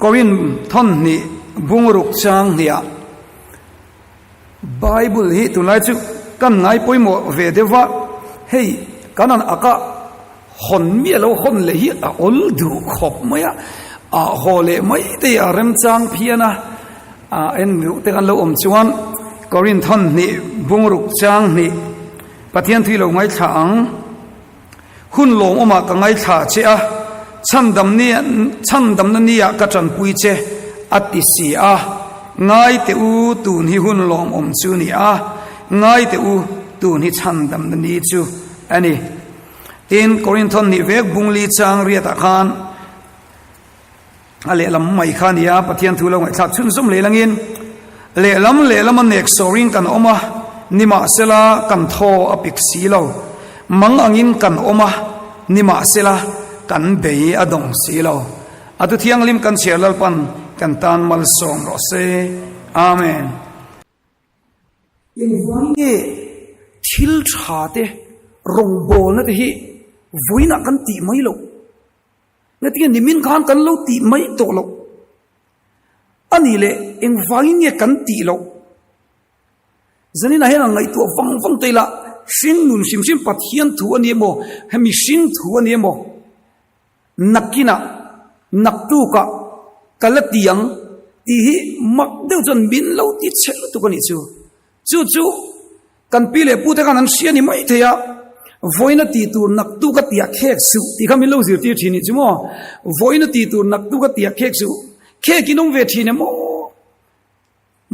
Korin thon ni bungruk chang nia Bible hi tunai chu kan ngai poimo ve dewa hei kanan aka hon mi lo hon le hi a ol du khop maya a hole mai te arem chang phiana a en ru te kan lo om chuan Korin thon ni bungruk chang ni pathian thui lo ngai thang hun long oma ka ngai tha che a chandam na nia ka chan pui che ati si a ngai te u tu ni hun long om chu ni a ngai te u tu ni chandam na ni chu ani tin Korinthon ni vek bungli chang ria ta khan ale lam mai khan ya pathian thu lo ngai thak chun zum le langin le lam nek soring kan oma nima sela kan tho apik si lo mang angin kan oma nima sela kan bei adong si lo atu thiang lim kan cherlal pan kan tan mal som ro se amen in vange thil tha te rong bol na te hi voina kan ti mai lo na ti nimin khan kan lo ti mai to lo ani le in vange kan ti lo zani na hena ngai to wang te la sing nun sim pathian thu ani mo hemi sing thu ani mo nakina naktu ka kalatiang ti hi mak deu jon bin lo ti chel tu ko ni chu kan pile pu te kan an sia ni mai theya voina ti tu naktu ka tia khek su ti khamin lo zir ti thini chumo voina ti tu naktu ka tia khek su khe kinong ve thine mo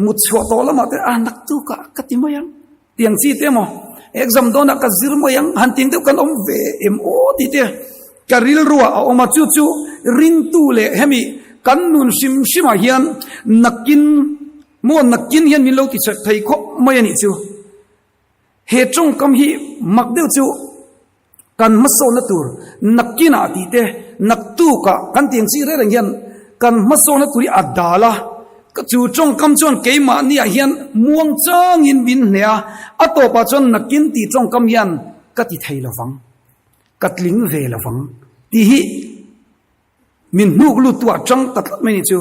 mut chho to lama te a naktu ka ti mayang tiang chi te mo exam dona ka zir mayang han ting te kan om ve em o ti te karil ruwa oma chu rin tu le hemi kan nun shima hian nakin hian min lo ti chak thai kho mai ani chu he chung kam hi mak deu chu kan maso na tur nakina ti te naktu ka kan tiang chi re rang hian kan maso na turi adala ka chu chung kam chon keima ni a hian muang chang in bin hnia ato pa chon nakin ti chung kam hian ka ti thei lawang katling ve lawang ti hi min nuk lu tua chang tat mai ni chu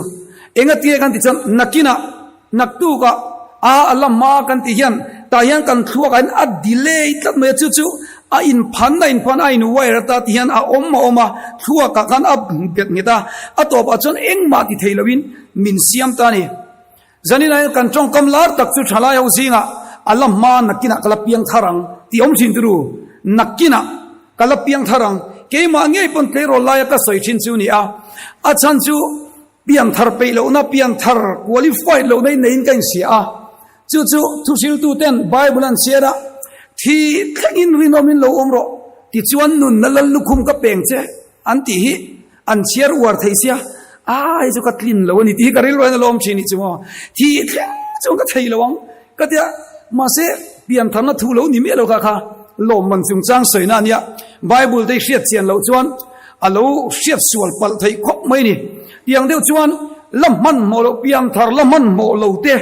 enga tie kan ti chan nakina naktu ka a alama kan ti hian ta hian kan thua kan a delay tat mai chu a in phan a in wire ta ti hian a oma thua ka kan a bet ni ta a to pa chon eng ma ti theilawin min siam ta ni zanina kan chong kam lar tak chu thala yo zinga alama nakina kala piang tharang ti om sin tru nakina kala piang tharang ke ma nge pon tlero la ka soi chin chu ni a chan chu piang thar pe lo na piang thar qualified lo nei nein kan sia chu thu sil tu ten bible an sera thi thangin rinomin lo omro ti chuan nun nalal lukhum ka peng che an ti hi an chiar war theisia ai chu ka tlin lo ni ti karil ro na lom chini chu mo thi chu ka thei lawang ka tia ma se pian tham na thu lo ni me lo kha lom man chung chang soi na nia bible dei hriat chian lo chuan alo hriat sual pal thei khop mai ni tiang deu chuan lam man mo lo pian thar lam man mo lo te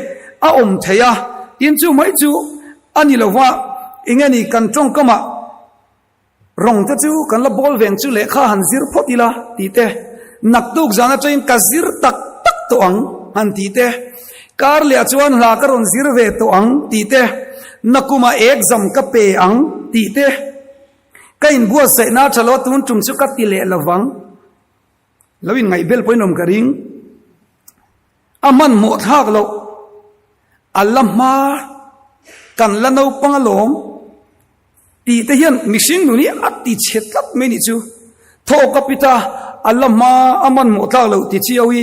a om theya tin chu mai chu ani lo wa ingani kan chong kama rong ta chu kan la bol veng chu le kha han zir photila ti te naktuk jana chain ka zir tak to ang han ti te kar le chuan la ka ron zir ve to ang ti te nakuma exam ka pe ang ti te kain bua se na chalo tun chung chu ka ti le lawang lawin ngai bel poinom ka ring aman mo thak lo alama kan lano pangalom ti te hian mixing nu ni ati chetlat me ni chu tho kapita alama aman mo thak lo ti chiawi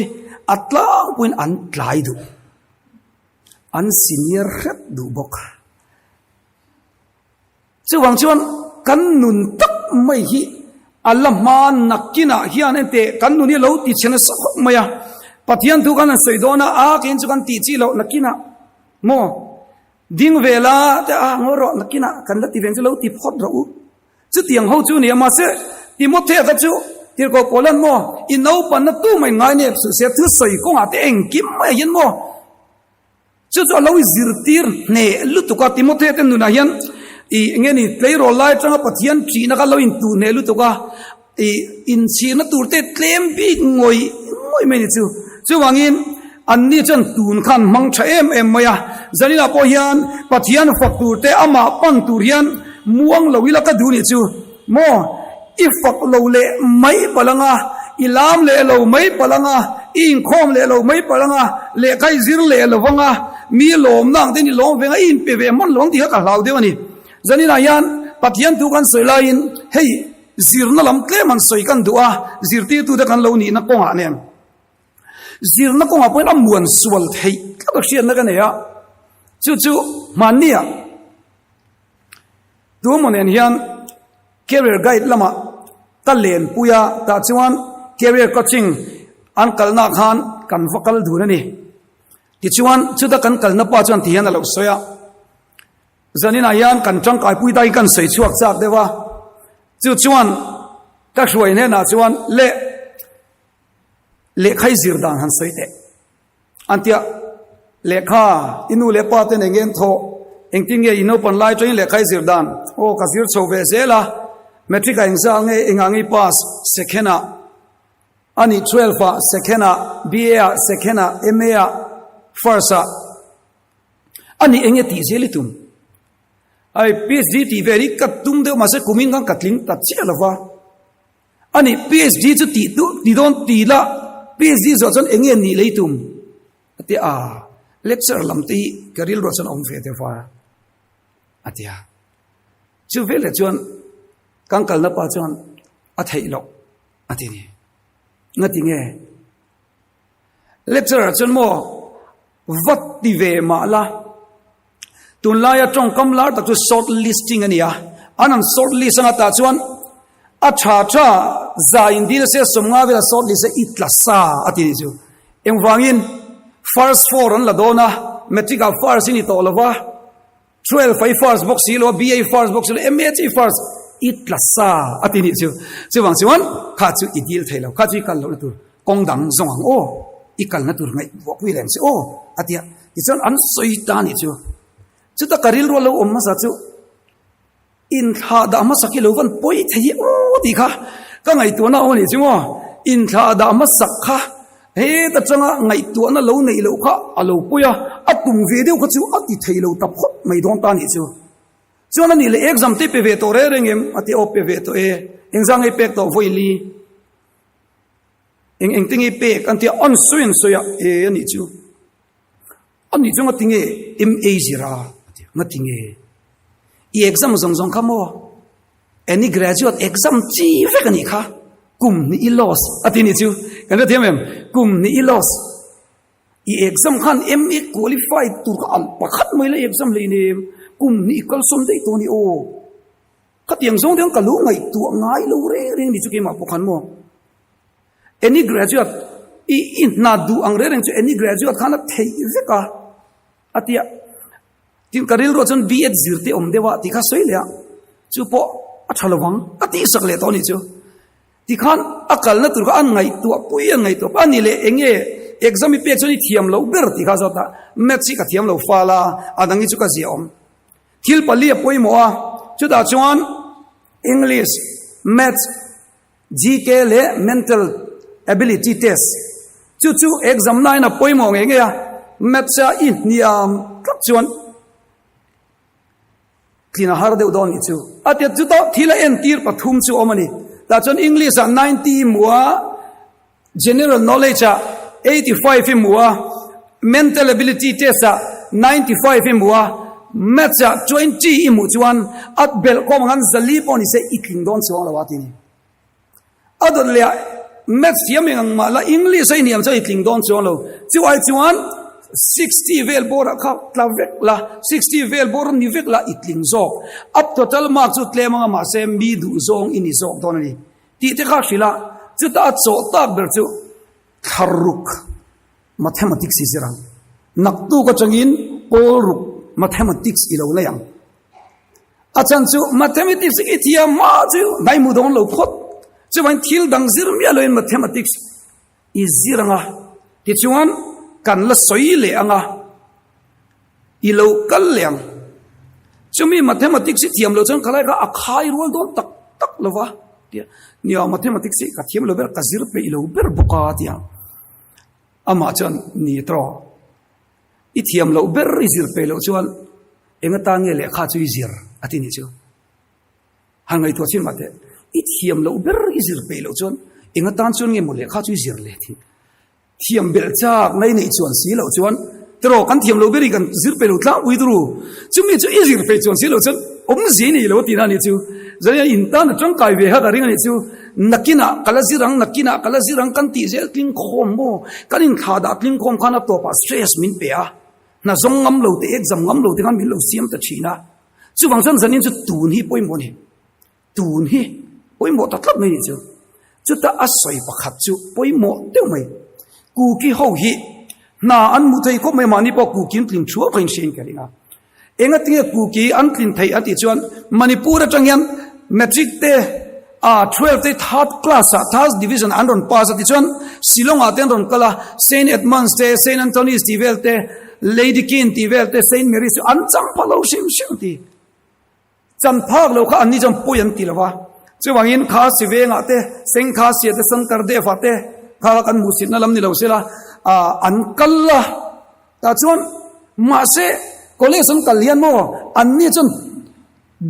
atlang puin an tlai du an senior ret du bok chu wang chuan kan nun tak mai hi alama nakina hian ente kan nu ni lo ti chena sa maya pathian thu kan soidona a kin chu kan ti chi lo nakina mo ding vela ta ngoro nakina kan la ti veng chu lo ti phot ro chu tiang ho chu ni ma se timothe ka chu tir ko polan mo in no pan na tu mai ngai ne su se thu soi ko nga te eng kim mai yin mo chu chu lo zir tir ne lu tu ka timothe te nu na hian i ngeni play role lai changa pathian chi na ka lo in tu ne lu tu ka i in chi na tur te tlem bi ngoi me ni chu chuwangin anni chan tun khan mang tha em maya zanina po hian pathian faktur te ama pan tur hian muang lowila ka du ni chu mo ifak lo le mai palanga ilam le lo mai palanga in khom le lo mai palanga le kai zir le lo wanga mi lom nang te ni lom venga in pe ve man long ti ka hlaw de ani zanina yan pathian tu kan soila in hei zirna lam tle man soi kan duwa zirti tu de kan lo ni na ko nga ne zirna ko nga point amuan sual thei ka to sian na ka ne ya chu mania tu mon en hian career guide lama talen puya ta chuan career coaching an kalna khan kan vakal dhuna ni ti chuan chuda kan kalna pa chuan thian alo soya zanina yan kan chang kai pui dai kan sei chuak chak dewa chuan ta hruai ne na chuan le khai zir dan han sei te antia le kha inu le pa te ngen tho engting ye ino pon lai train le khai zir dan o ka zir chove zela metric exam nge engangi pass second ani 12 second BA second MA first ani enge ti zelitum ai PhD ti very katum de mase kuming kan katling ta chelawa ani PhD chu ti tu ti don ti la PhD zo chon enge ni leitum ati lecture lam ti karil ro chon ong fe te fa atia chu vele chon kan kal na pa chon a thei lo ati ni ngati nge lecturer chon mo vat ti ve ma la tun la ya tong kam lar tak short listing ania anam short list anga ta chuan a tha za indi se somnga vela short list itla sa ati chu eng wangin first four on la dona metric of first in to lova 12 5 first box lo BA first box lo MH first itla sa ati ni chu wang chuan kha chu idil thailo kha chi kal lo tu kong dang zong o ikal na tur ngai bo wi leng se o atia ti chon an soi ta ni chu ta karil ro lo om ma sa chu in tha da ma sakhi lo van poi thei o ti kha ka ngai tu na o ni chu mo in tha da ma sak kha he ta changa ngai tu na lo nei lo kha alo puya atum ve deu kha chu ati thei lo ta phot mai don ta ni chu chuan ani le exam te pe ve to re rengem ati op pe ve to exam e pek to voili eng tingi pek anti on suin soya ani chu ngatinge MA zira ngatinge i exam zong khamo any graduate exam chi ve kani kha kum ni i loss ati ni chu kan the them kum ni i loss i exam khan MA qualified tu al pakhat mai le exam le ni kum ni kal som dei to ni o khatiang zong deng kalu ngai tu ngai lo re reng ni chu ke ma pokhan mo any graduate in na du ang re reng chu any graduate khana thei veka atia tin karil ro chon B.Ed zirte om dewa ti kha soilya chu po athalawang ati sakle to ni chu ti khan akal na tur ka an ngai tu puya ngai to pani le enge exam pe choni thiam lo ber ti kha zota maths ka thiam lo fala adangi chu ka zi om thil pali poi mo chu da chuan English maths GK le mental ability test chu exam na na poi mo nge ya maths in niam kap chuan kina har de don ni chu atia chu to thila en tir pathum chu omani ta chon English 90 muwa general knowledge 85 muwa mental ability test 95 muwa maths 20 imu chuan at bel kom han zali poni se ikling don chu la wati ni adon le maths yameng ma la English ai niam chai ikling don chu lo chu ai chuan 60 vel bor kha tlavek la 60 vel bor ni vek la ikling zo up total mark chu tlema ma se mi du zong ini zong don ni ti te kha shila chu ta cho ta ber chu tharuk mathematics isirang naktu ko changin polruk mathematics ilo na yang achan chu mathematics itia ma chu nai mu don lo phot chu ban thil dang zir mi alo in mathematics iziranga ti chuan kan la soi le anga ilo kal leng chumi mathematics thiam lo chon khalai ka akhai rol don tak tak lova tia nia mathematics ka thiam lo ber ka zir pe ilo ber buka tia ama chon ni tro I thiam lo ber zir pe lo chuan enga ta nge le kha chui zir ati ni chu hangai to chin mate I thiam lo ber zir pe lo chuan enga tan chuan nge mo le kha chui zir le thi thiam bel chak nei nei chuan si lo chuan tro kan thiam lo beri kan zir pe lo tla ui dru chumi chu I zir pe chuan si lo chuan om zi ni lo ti na ni chu zaya in ta na chang kai ve ha da ring ni chu nakina kalazirang kan ti zel kling khom mo kanin thada kling khom khana to pa stress min pe a na zong ngam lo te exam ngam lo te kan min lo siam ta china chu wang chan zanin chu tun hi poimo ni tun hi poimo ta tlap mai ni chu ta asoi pakhat chu poimo te mai ku ki ho hi na an mu thei ko mai mani po ku kin tling chuwa phain shin karinga enga tinge ku ki an tlin thei ati chuan manipur atangyan metric te 12 te third class third division andron pass ati chuan Shillong aten ron kala Saint Edmunds te Saint Anthony's Tivel te Lady King Tivel te Saint Mary's an chang phalo shim shim ti chan phak lo kha ani jam poyan ti lawa chuwangin kha siwe nga te seng kha sia te sankar de fa te kha kan musit na lam ni lo sela an kalla ta chuan ma se college an kallian mo an ni chun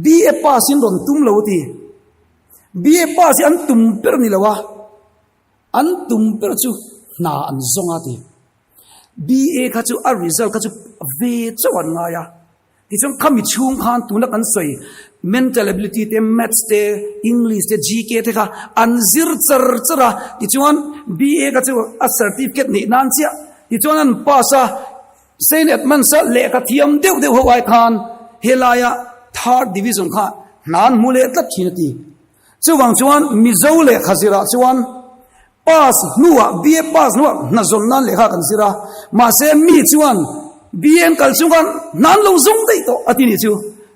BA pass in ron tum lo ti BA pass an tum per ni lawa an tum per chu na an zonga ti BA kha chu a result kha chu ve chawan nga ya ti chung khami chung khan tu na kan soi mental ability te maths te English te GK te kha an zir chara ti chuan BA kha chu a certificate ni nan chia ti chuan an pasa Saint Edmunds le ka thiam deu hawai khan helaya third division kha nan mule tlap chinati chuwang chuan mizo le khazira chuan pass nuwa BA pass nuwa na zon nan le kha kan sira ma se mi chuan BN kal chuan nan lo zong dei to atini chu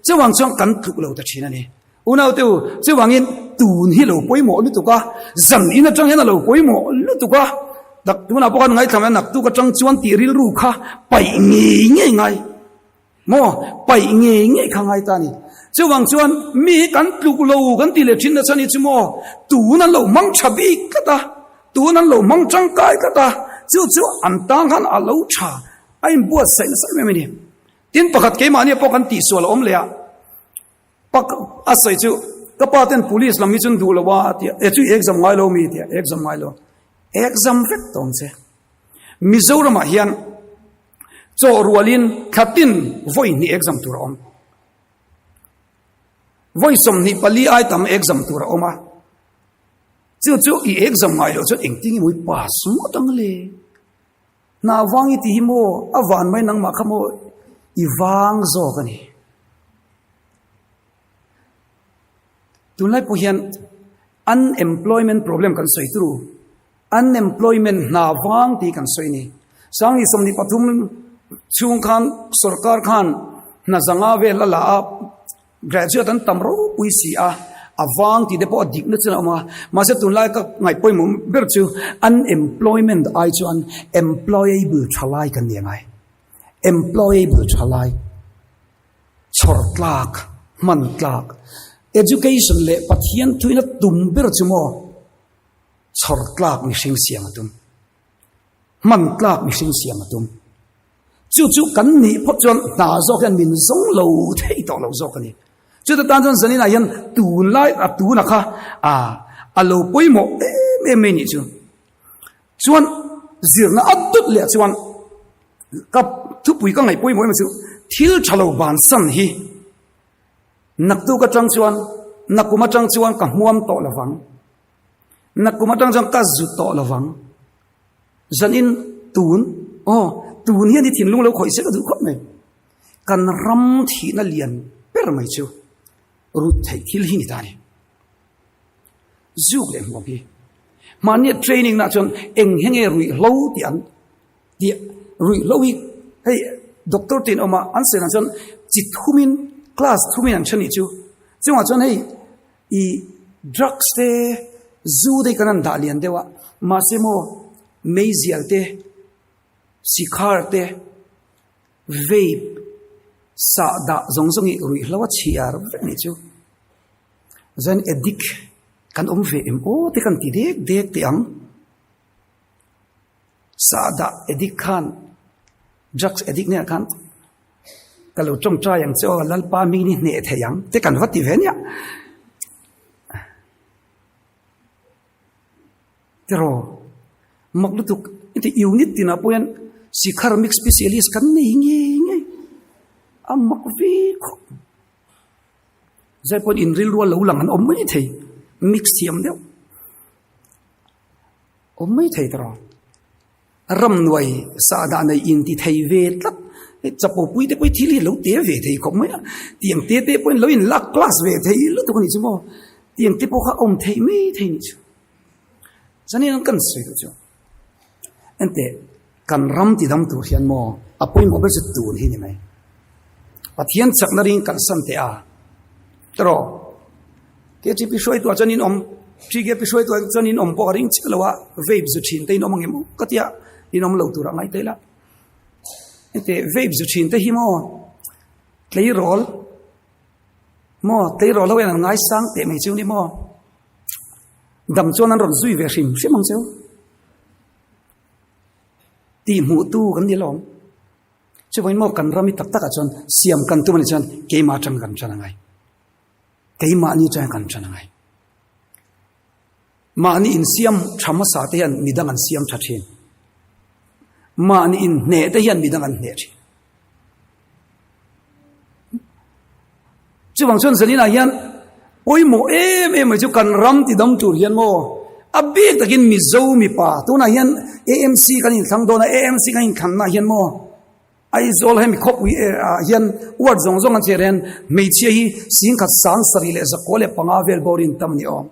chuwang chuan kan thuk lo ta china ni unau tu chuwangin tun hi lo poimo lu tu ka zan ina chang hena lo poimo lu tu ka dak tuna pokan ngai thamen nak tu ka chang chuan ti ril ru kha pai nge ngai mo pai nge khangai ta ni chuwang chuan mi kan tluk lo kan ti le thin na chani chumo tu na lo mang chabi kata tu na lo mang chang kai kata chu an tang han a lo cha ai buat sai me ni tin pakhat ke mani pokan ti sol om le a pak asai chu ka paten police lam mi chun du lo wa ti e chu exam ngai lo mi ti exam ngai lo exam vek tong che Mizoram a hian cho rualin khatin voi ni exam tur om voi som ni pali ai tam exam tur oma chu I exam ngai lo chu engting mui pass mo tang le na wangi ti mo awan mai nang ma khamo I wang zo kani tunlai po hian unemployment problem kan soi tru unemployment na wang ti kan soi ni sangi somni pathum chung khan sarkar khan na zanga ve la la graduate an tamro puisi a awang ti depo dik na chana ma se tunlai ka ngai poi mum ber chu unemployment ai chuan employable thalai kan ni ngai employable thalai chor tlak man tlak education le pathian thuina tum ber chumo chor tlak ni sing siam atum man tlak ni sing siam atum chu kan ni phot chon na zo kan min zong lo thei to lo zo kan ni chu ta tan chon zanin a yan tu lai a tu na kha a lo poimo me ni chu chuan zir na atut le chuan kap thu pui ka ngai poimo ma chu thil thalo ban san hi naktu ka chang chuan nakuma chang chuan ka huam to lawang nakuma chang chang ka zu to lawang zanin tun tun hian ni thin lung lo khoi se ka du khop mai kan ram thi na lian per mai chu ru thai thil hi ni ta ni zu le mo bi mania training na chon eng henge rui lo ti an ti rui lo wi hey doctor tin oma an se na chon chi thumin class thumin an chani chu chunga chon hey I drugs te zu de kanan da lian dewa ma se mo mezial te sikhar te vape sa da zongzongi rui hlawa chiar ni chu zan edik kan ve em te kan ti dek te ang sada edik khan drugs edik ne khan kalau trong tra yang cho lalpa mi ni ne theyang te kan vati venya tero maglutuk iti unit tina poyan si karmic specialist kan ne nge amak vi ko zai pon in real lo lang an mai thei mix thiam deu mai thei tro ram noi sa da nei in ti thei ve tlap chapo pui te pui thili lo te ve thei ko mai tiang te pon lo in lak class ve thei lo to ni chumo tiang te po kha om thei me thei ni chu zani an kan sei chu ente kan ram ti dam tu hian mo apoi mo be chu tu hi ni mai pathian chak na ring kan san te a tro ke chi pi shoi tu chanin om chi ge pi shoi tu chanin om po ring chi lawa vape zu chin te no mang emu katia inom lo tu ra ngai te la ente vape zu chin te hi mo tlei rol lo en ngai sang te mai chu ni mo dam chuan an ron zui ve hrim hrim mang cheu ti mu tu kan ni lom chu voin mo kan rami tak tak a chon siam kan tu mani chan ke ma chang kan chan ngai ke ma ni chan kan chan ngai ma ni in siam thama sa te han midang an siam thathin ma ni in ne te hian midang an ne thi chu wang chon zalina hian oi mo em chu kan ram ti dam tur hian mo abik takin mi zo mi pa tu na hian AMC kan in thang do na AMC kan in khan na hian mo ai zol hem khop wi hian word zong an cheren mei che hi sing khat sang sari le za kole panga vel borin tam ni om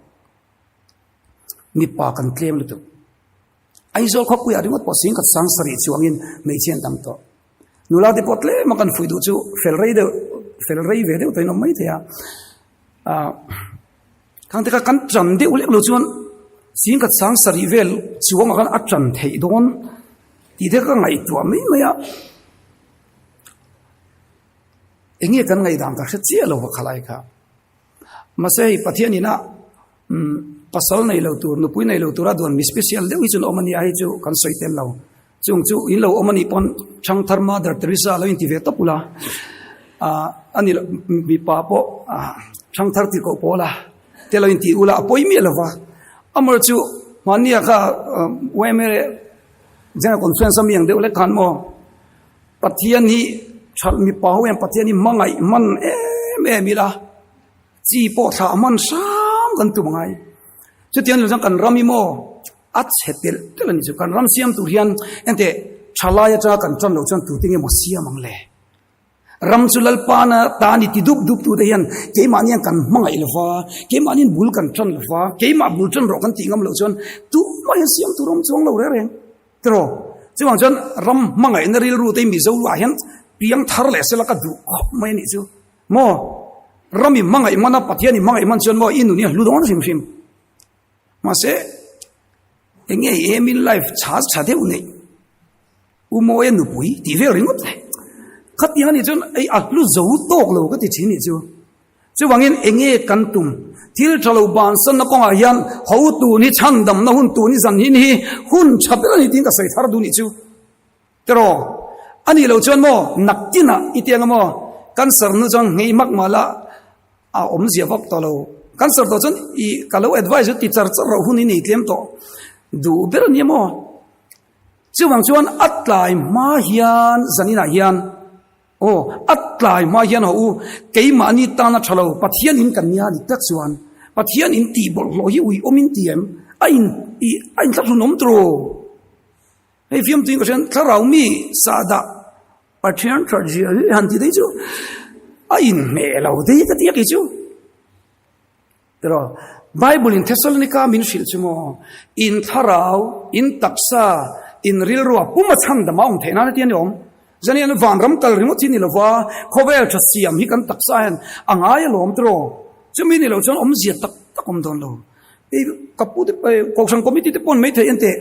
mi pa kan claim lu tu ai zol khop wi ari mot po sing khat sang sari chuangin mei chen tam to nula de potle ma kan fui du chu fel rei ve de to no mai thea khang te ka kan tram de ule lu chuan sing khat sang sari vel chuang kan atram thei don ti de ka ngai tu mai maya enge kan ngai dang ka che lo wa khalai kha masai pathiani na pasal nei lo tur nu pui nei lo tura don mi special de wi chun omani ai chu kan soitel lo chung chu in lo omani pon chang tharma dar teresa lo in ti ve to pula ani mi pa po chang thar ti ko pola te lo in ti ula apoi mi lo wa amar chu mania ka we mere jana conference am yang de ule kan mo pathiani chal mi pau em pathiani mangai man mi la chi po tha man sam kan tu mangai chu tian lu jang kan rami mo at chetel telan chu kan ram siam tu hian ente chalaya cha kan chan lo chan tu tinge mo siam ang le ram chulal pa na ta ni ti dup tu de hian ke ma nian kan mangai lwa ke ma nin bul kan chan lwa ke ma bul chan ro kan tingam lo chan tu ma siam tu rom chuang lo re reng tro chu wang chan ram mangai na ril ru te mi zo wa hian piang thar le sela ka du mai ni chu mo rami mangai mana pathiani mangai man chon mo inu ni lu don sim ma se enge in life cha de unei u mo en nu pui ti ve ring ut khat yang ni chon ai atlu zo tok lo ka ti chi ni chu wangin enge kan tum thil thalo ban san na konga hian ho tu ni chan dam na hun tu ni zan hi ni hun chapela ni tin ka sai thar du ni chu tero ani lo chon mo naktina itiang mo cancer nu chong ngei mak mala a om zia vak to lo cancer to chon I kalo advise ti char char ro huni ni tlem to du ber ni mo chuwang chuan atlai ma hian zanina hian atlai ma hian ho keima ani ta na thalo pathian in kan nia ni tak chuan pathian in ti bol lo hi ui omin tiem ain tla nom tro ei fiam tin ko chen tharau mi sada pathian traji han ti dei chu ain me lo dei ka ti ki chu tero bible in thessalonica min shil chumo in tharau in taksa in rilruwa puma chang da maung thena na tian yom zani an van ram kal rimot ni lova khovel tha siam hi kan taksa han angai lom tro chumi ni lo chon om zia tak takom don lo e kapu de ko sang committee te pon mai the ente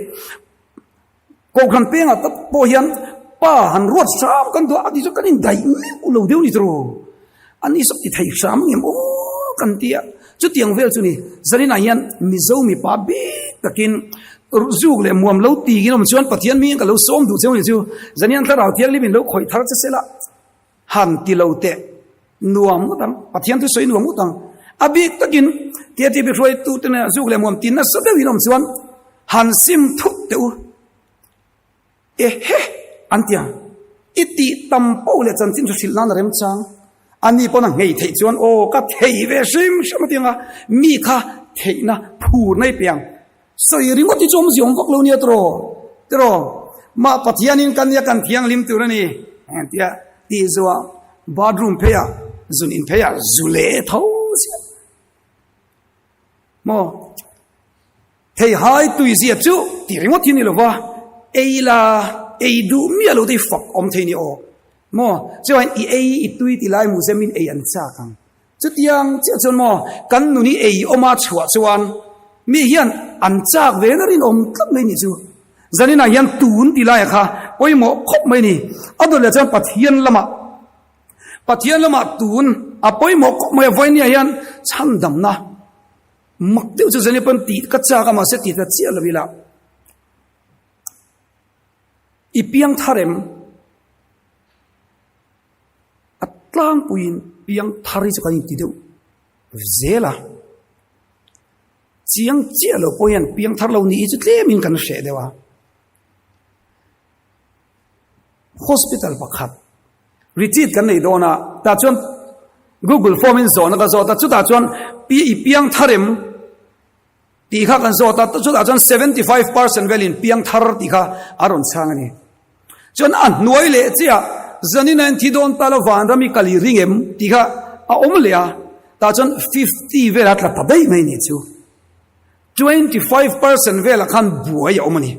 ko kan pe nga ta po hian pa han ruat sam kan do adi so kan in dai u lo deu ni tro ani so ti thai sam ngem o kan tia chu tiang vel chu ni zani na hian mi zo mi pa bi takin zuk le muam lo ti ginom chuan pathian mi ka lo som du cheu ni chu zanian tharau tiang li bin lo khoi thar che sela han ti lo te nuam tang pathian tu soi nuam tang abik takin ti ti bi roi tu te na zuk le muam tin na sa de ginom chuan han sim thuk te u he antia iti tampo le chan chin sil nan rem chang ani pona ngei thei chuan o ka thei ve sim shamatinga mi kha thei na phu nei piang soi ring ti chom siom vak lo ni tro ma pathianin kan ya kan thiang lim tu rani antia ti zuwa bathroom pheya zun in pheya zule thau mo thei hai tu zi chu ti ring ti ni lo wa eila eidu mi alo dei fak om thei ni o mo chuan i tui ti lai mu zemin ei an cha kang chu tiang chon mo kan nu ni ei oma chua chuan mi hian an chak ve na rin om tlap mai ni chu zanina hian tun ti lai kha poimo khop mai ni adu le chan pathian lama tun a poimo khop mai voi ni hian chan dam na mak teu chu zani pan ti ka cha ka ma se ti ta chia la bila ipiang tharem atlang puin piang thari chu kan ti deu zela chiang chia lo poyan piang thar lo ni chu tle min kan she dewa hospital pakhat retreat kan nei dona ta chon google form in zone ka zo ta chu ta chon piang tharem ti kha kan zo ta chu ta chon 75% velin piang thar ti kha aron chang ani chon an nuai le chia zanin thi don talo van rami kali ringem ti kha a omlea ta chon 50 vela tla ta dai mai ni chu 25% vel khan buai omani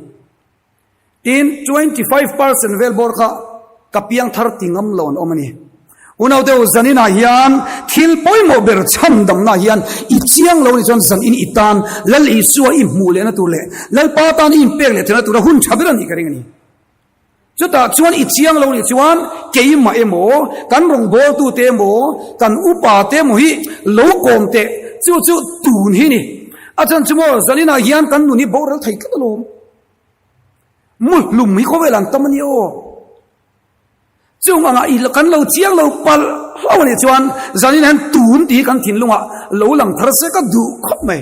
in 25% vel bor kha kapiang thar tingam lon omani unau deu zanina hian thil poimo ber cham dam na hian I chiang lo ni chon zan in itan lal I suwa I mu le na tu le lal pa tan I pek le thena tu ra hun chabira ni karing ni chuta chuan I chiang lo ni chuan keima emo kan rong bol tu te mo kan upa te mo hi lo kom te chu tun hi ni achan chumo zanina hian kan nu ni boral thai ka lo mu lum mi kho velan tamani o chung anga I kan lo chiang lo pal lo ni chuan zanin han tun ti kan thin lunga lo lang thar se ka du khop mai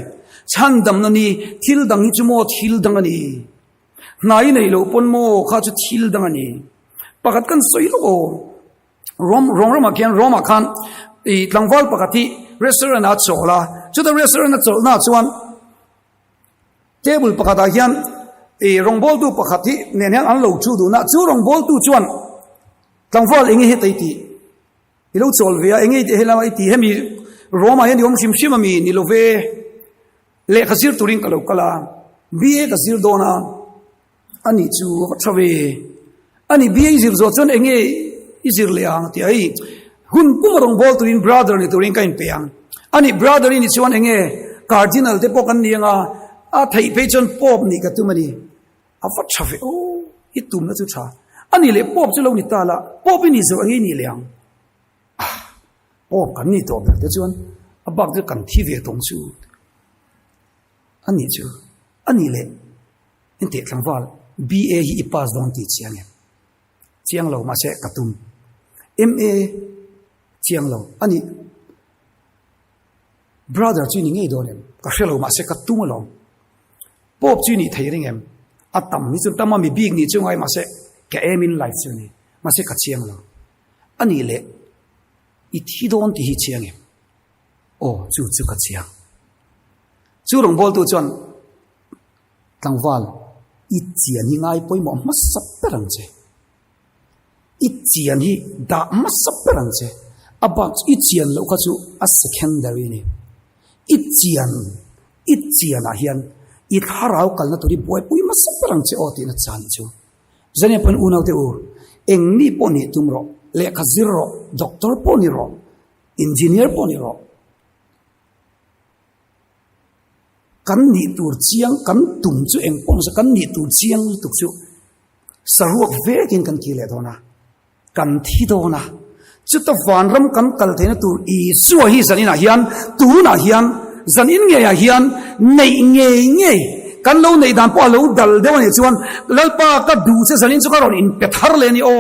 chan dam na ni thil dang hi chumo thil dang ani nai nei lo pon mo kha chu thil dang ani pakat kan soi lo rom akian rom akhan I tlangwal pakati restaurant a chola chu the restaurant a chol na chuan table pakata hian rongbol tu pakhati nen hian an lo chu du na chu rongbol tu chuan tlangwal engi he taiti ilo chol ve engi te helama ti hemi roma hian yom sim mi ni lo ve le khasir turing kalo kala ba khasir dona ani chu thave ani ba zir zo chon engi izir leang ti ai hun pumarong bol turin brother ni turing kain peang ani brother ni chuan enge cardinal te pokan nianga a thai pe chon pop ni ka tumani a fat thave o I tum na chu tha ani le pop chu lo ni ta la pop ni zo angi ni leang pop kan ni to be te chuan a bak de kan thi ve tong chu ani chu ani le inte tlangwal ba hi pass don ti chiang lo ma se katum ma chiang lo ani brother chu ni ngei do nem ka shelo ma se katum lo pop chu ni thei ring em atam ni chu tamma mi big ni chu ngai ma se ka emin life chu ni ma se ka chiang lo ani le I thi don ti hi chiang em o chu ka chiang chu rong bol tu chon tangwal I chian hi ngai poimo ma sap perang che I chian hi da ma sap perang che about I chian lo ka chu a secondary ni I chian a hian I tharau kal na tori boy pui ma sap perang che o ti na chan chu zane pon unau te u eng ni poni tumro le khazir ro doctor poni ro engineer poni ro kan ni tur chiang kan tum chu eng pon sa kan ni tur chiang tu chu saruak vekin kan ki le dona kan thi dona chu ta van ram kan kal theina tur I suwa hi zanina hian tu na hian zanin nge ya hian nei nge kan lo nei dan pa lo dal de ni chuan lalpa ka du se zalin chu ka ron in pe thar le ni o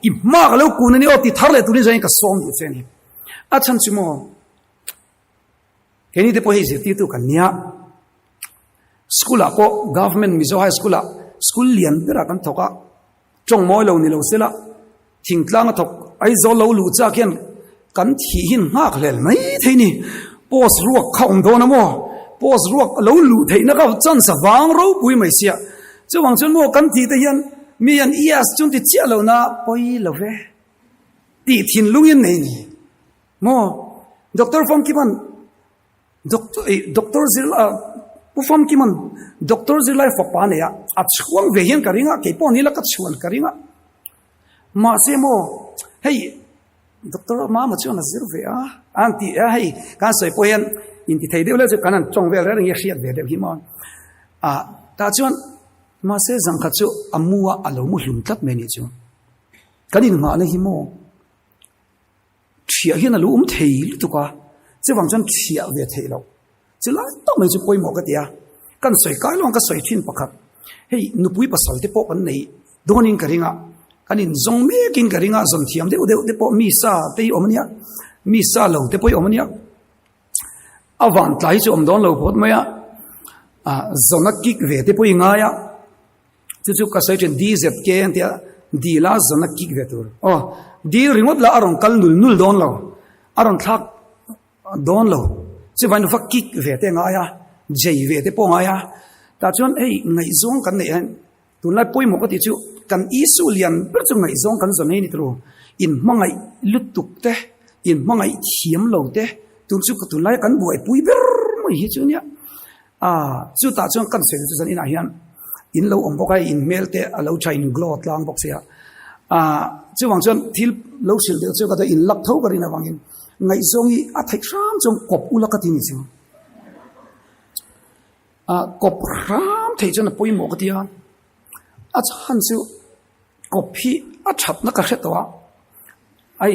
I ma lo ku ni o ti thar le tu ni zain ka som ni che ni a chan chu mo ke ni te po hi se ti tu kan nia school a po government mizo high school a school lian pera kan thoka chong moi lo ni lo sela thingtlang thok ai zo lo lu cha khian kan thi hin ngak lel mai theini pos ruak khong do na mo pos ruak lo lu theina ka chan sa wang ro pui mai sia chuwang chun mo kan thi te hian mi an ias chun ti chia lo na poi lo ve ti thin lungin nei ni mo doctor from kiman doctor zil pufam kiman doctor zil life pa ne ya a chuang ve hian karinga ke po ni la ka chuan karinga ma se mo hey doctor ma ma chuan zir ve a anti hey kan soi po hian in ti thei de le chu kanan chong vel ra nge hriat ve de hi mo ta chuan ma se zang kha chu amua alo mu hlum tlat me ni chu kanin ma na hi mo thia hian alu thei tu ka che wang chan thia ve thei lo chu la to mai chu poi mo ka tia kan soi kai long ka soi thin pakhat hey nupui pasal te po kan nei donin karinga kanin zong me kin karinga zon thiam de po mi sa te omania mi sa lo te poi omania awan tlai chu om don lo phot maya zona kik ve te poi nga ya chu ka sai chen dz ke antia di la zona kik ve tur di ringot la aron kal nul don lo aron thak don lo chu van fa kik ve te nga ya jei ve te po nga ya ta chon ei ngai zong kan nei an tun lai poi mo ka ti chu kan isu lian per chu ngai zong kan zon nei ni tru in mangai lutuk te in mangai thiam lo te tun chu ka tun lai kan buai pui ber mai hi chu nia chu ta chon kan se chu zan ina hian in lo om bokai in mel te alo chai in glo tlang bok sia chu wang chon thil lo sil de chu ka da in lak tho ka rina wangin ngai zong I a thai ram chong kop ula ka ti ni chu kop ram thei chon poi mo ka ti a chan chu kop hi a that na ka hret wa ai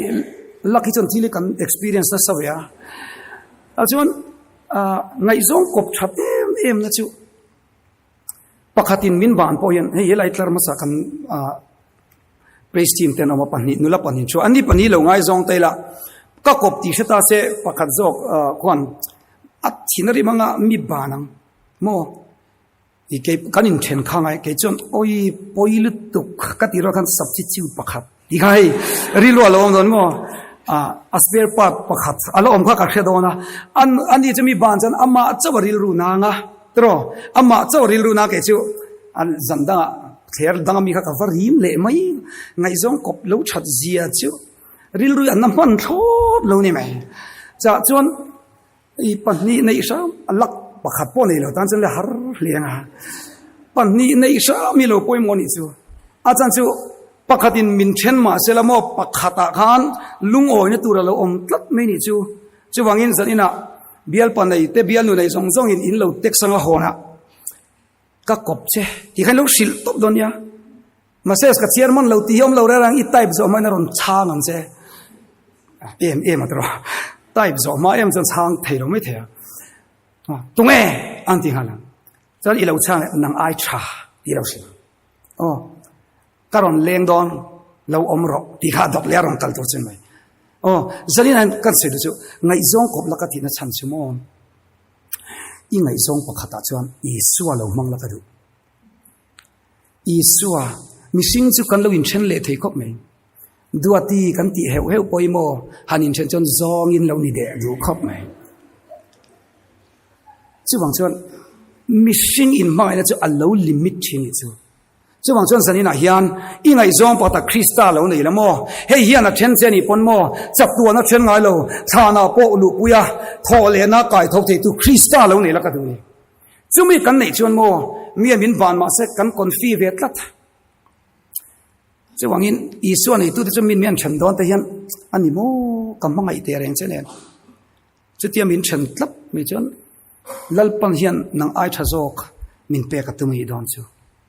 lucky chon thile kan experience na sawya a chon ngai zong kop that em na chu pakhatin min ban po yan hey lai tlar ma sa kan praise team ten ama pani nula pani chu ani pani lo ngai zong taila ka kop ti seta se pakhat jok kwan at thinari manga mi banang mo ike kanin then khangai ke chon oi poilu tuk ka ti ro kan substitute pakhat ti khai rilo alom don mo asper part pakhat alom kha ka khedona ani chumi ban chan ama chawaril ru na nga tro ama chawaril ru na ke chu an zanda kher dang mi kha ka varim le mai ngai zong kop lo that zia chu ril ru an man thot lo ni mai cha chon I pani nei sha alak pakhat po nei lo tan chen le har hlenga pani nei sha mi lo poi mo ni chu a chan chu pakhatin min chen ma selamo pakhata khan lung oi na tura lo om tlat me ni chu wangin zanina bial panai te bial nu nei zong zong in lo tek sanga hona ka kop che ti khan lo sil top don ya mases ka chairman lo ti hom lo rang I type zo ma na ron chang ang che em atro type zo ma em zon chang thei lo me the tunge anti halang zan I lo chang nang ai cha ti lo sil karon leng don lo omro ti kha dok le ron kal to chen mai zalin an kan se chu ngai zong kop la ka ti na chan chu mo I ngai zong pakhata chuan Isua lo mang la ka du Isua missing chu kan lo in chen le thei khop mai duati kan ti heu poi mo hanin chen chon zong in lo ni de du khop mai chu wang chuan missing in mai na chu a lo limit thini chu wang chuan sanina hian I ngai zong pa ta Krista lo nei la mo hei hian a then che ni pon mo chap tu na then ngai lo thana po lu puya tho le na kai thok te tu Krista lo nei la ka du ni chu mi kan nei chuan mo mi min ban ma se kan konfi ve tlat chu wangin Isu nei tu chu min mian chan don te hian ani mo kam mangai te reng che nen chu tia min chan tlap mi chuan lalpan hian nang ai tha jok min pe ka tu mi don chu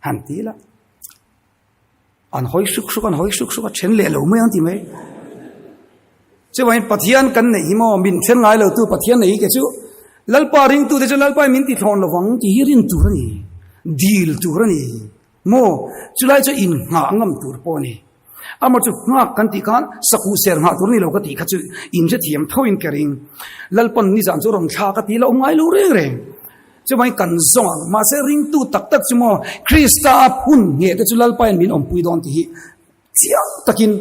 han ti la an hoi suk chen le lo me an ti mai che wain pathian kan nei mo min chen ngai lo tu pathian nei ke chu lalpa ring tu de chu lalpa min ti thon lo wang ti rin tu ni deal turani mo chulai cho in nga ngam tur poni ama chu nga kan ti khan saku ser nga tur ni lo ka ti kha chu in je thiam thoin kering lalpon ni jam chu rong tha ka ti lo ngai lo reng reng chu mai kan zong ma se ring tu tak tak chu mo krista phun nge ka chu lalpa in min om pui don ti hi chiang takin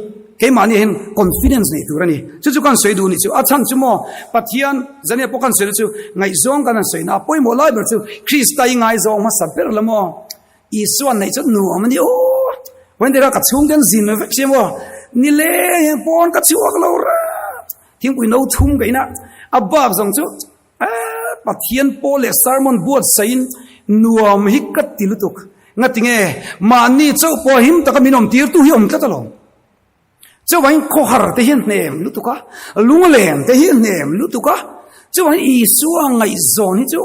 ke mani hen confidence nei turani chu kan soi du ni chu achan chu mo pathian zania pokan soi chu ngai zong kan soi na poi mo lai ber chu krista i ngai zong ma saber lamo isuan nei chu nu amani o when there ka chung den zin ve chemo ni le pon ka chuak lo ra thing pui no thum ga ina abab zong chu pathian pole sermon buat sain nuam hikat tilutuk ngatinge mani chu po him taka minom tir tu hi om ka talong chu wain ko har te hin nem lutuka lunglem te hin nem lutuka chu wain isua ngai zon hi chu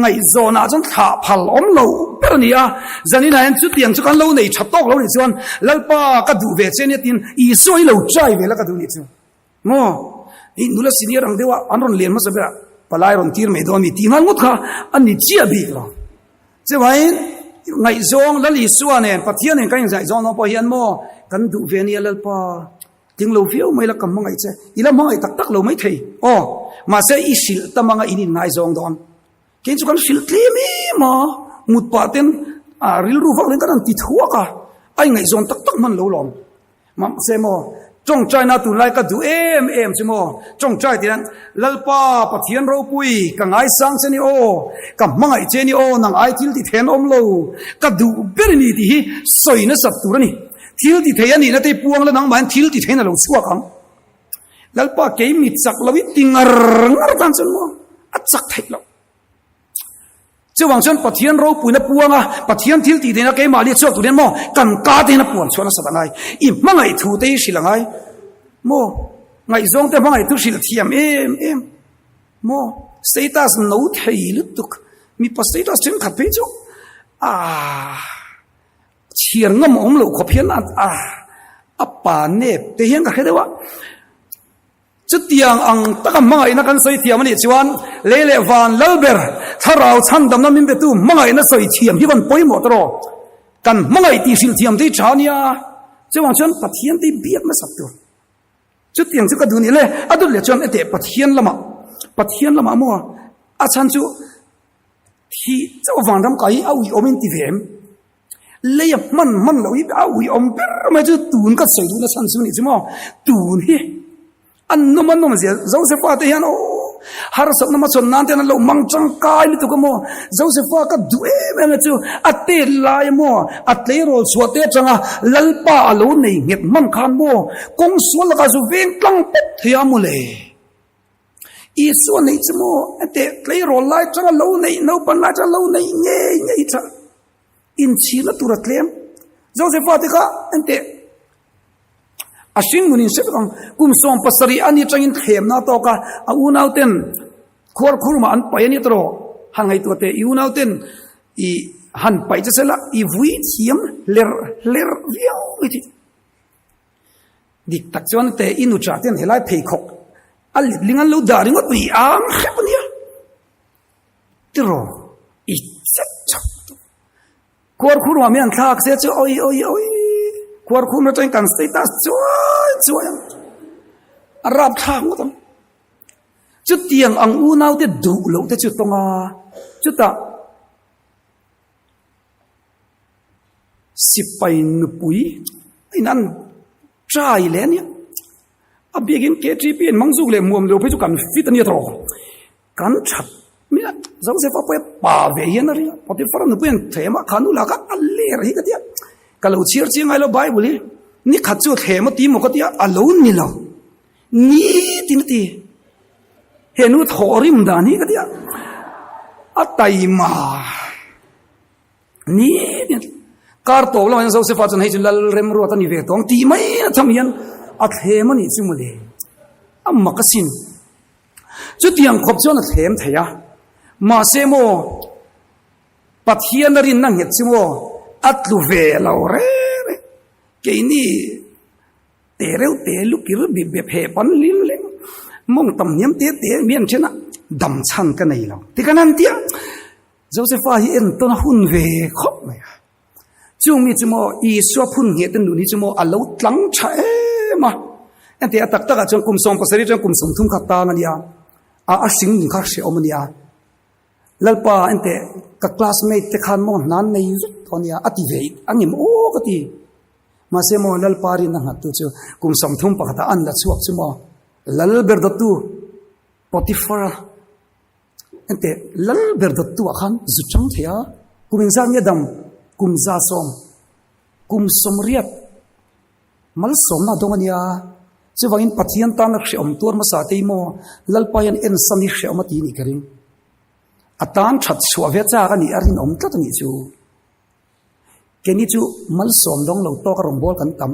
ngai zona chon tha phal om lo pernia zanina en chu tiang chu kan lo nei thatok lo ni chuan lalpa ka du ve chen tin isoi lo chai ve la ka du ni chu mo ni nula senior ang dewa anron len ma sabera palai ron tir me do mi ti ngal ngut kha ani chia bi lo chu wain ngai zong la li suan en pathian en kan zai zong no po hian mo kan du ve ni lalpa ting lo fiu mai la kam mangai che ila mangai tak tak lo mai thei o ma se isil tamanga inin ngai zong don ken chu kan sil tlemi ma mut paten ril ru vak len kan ti thua ka ai ngai zong tak tak man lo lom ma se mo chong chai na tu lai ka du em che mo chong chai tian lalpa pathian ro pui ka ngai sang che ni o ka mangai che ni o nang ai til ti then om lo ka du ber ni ti hi soi na sat tu ni thil ti thei ani na te puang la nang man thil ti thei na lo suwa kang lalpa ke mi chak lawi tingar ngar tan chen mo a chak thei lo chu wang chen pathian ro pui na puanga pathian thil ti de na ke ma li chok tu den mo kan ka te na puan chona satanai i mangai thu te silangai mo ngai zong te mangai tu sil thiam em mo status no thei lutuk mi pa status chen khat pe chu chiar ngam om lo khopian apa ne te hian ka khedewa chutiang ang taka mangai na kan soi thiam ani chuan lele van lalber tharau chan dam na min betu mangai na soi thiam hi ban poimo tro kan mangai ti sil thiam te chania chuan chuan pathian te biak na saktu chutiang chu ka duni le adu le chuan ate pathian lama mo a chan chu hi chaw wang dam kai au i omin ti vem le man lo i au i om per ma chu tun ka soi du na san su ni chumo tun hi an no man no zia joseph ate hian o har sak na ma chon nan te na lo mang chang kai li tu ko mo joseph ka du em na chu ate lai mo atle ro chuate changa lalpa alo nei nget man khan mo kong sual ka zu veng tlang pet thia mu le i so nei chmo ate tle ro lai changa lo nei no pan la cha lo nei nge cha in chi na turatlem joseph ate ka ante asing munin sepang kum som pasari ani changin khem na to ka aunauten khor khurma an payani tro hangai to te aunauten i han pai chela i vui thiam ler viau iti dik tak chon te inu cha ten helai phei khok al lingan lo daring ot pi am khapnia tro i chak khor khurma me an thak se chu oi kwar khu na tang kan status chuai arab thang ngam chu tiang ang u nau te du lo te chu tonga chu ta sipai nu pui inan trai le ni abigin ke tri pin mangzu le muam lo phe chu kan fit ani tro kan chat mi joseph pa pa ve yen ri pati far nu pen thema khanu la ka alle ri ka dia kalau chir chi ngai lo bible ni khachu thema ti mo ka tia alo ni lo ni ti henu thorim da ni ka tia atai ma ni kar to lo so se fa chan hei lal rem ro ta ni ve tong ti mai na tham hian a thema ni chu mu le amma ka sin chu tiang khop chon a them theya ma se mo pathian rin nang het chu mo atlu ve lo re ke ni tereu te lu kir bi be phe pan lin le mong tam niam te mian chena dam chan ka nei lo ti kanan tia Joseph hi en ton hun ve khop mai chung mi chumo I swa phun nge ten nu ni chumo alo tlang chae ma ente atak taka chung kum som pasari chung kum som thum khata ngania a sing ning kha se omania lalpa ente ka classmate te khan mo nan nei tonia ati ve angim o kati ma se mo lalpa ri na hatu chu kum som thum pakata an la chuak chumo lal ber da tu Potiphar ente lal ber da tu khan zu chang thia kumin sang ye dam kum za som kum som riat mal som na dongania chu wangin pathian tan la khri om tur ma sa te mo lalpa yan en sami khri om ti ni karing atan that chwa ve cha ka ni arin om tlat ni chu keni chu mal som dong lo to ka rom bol kan tam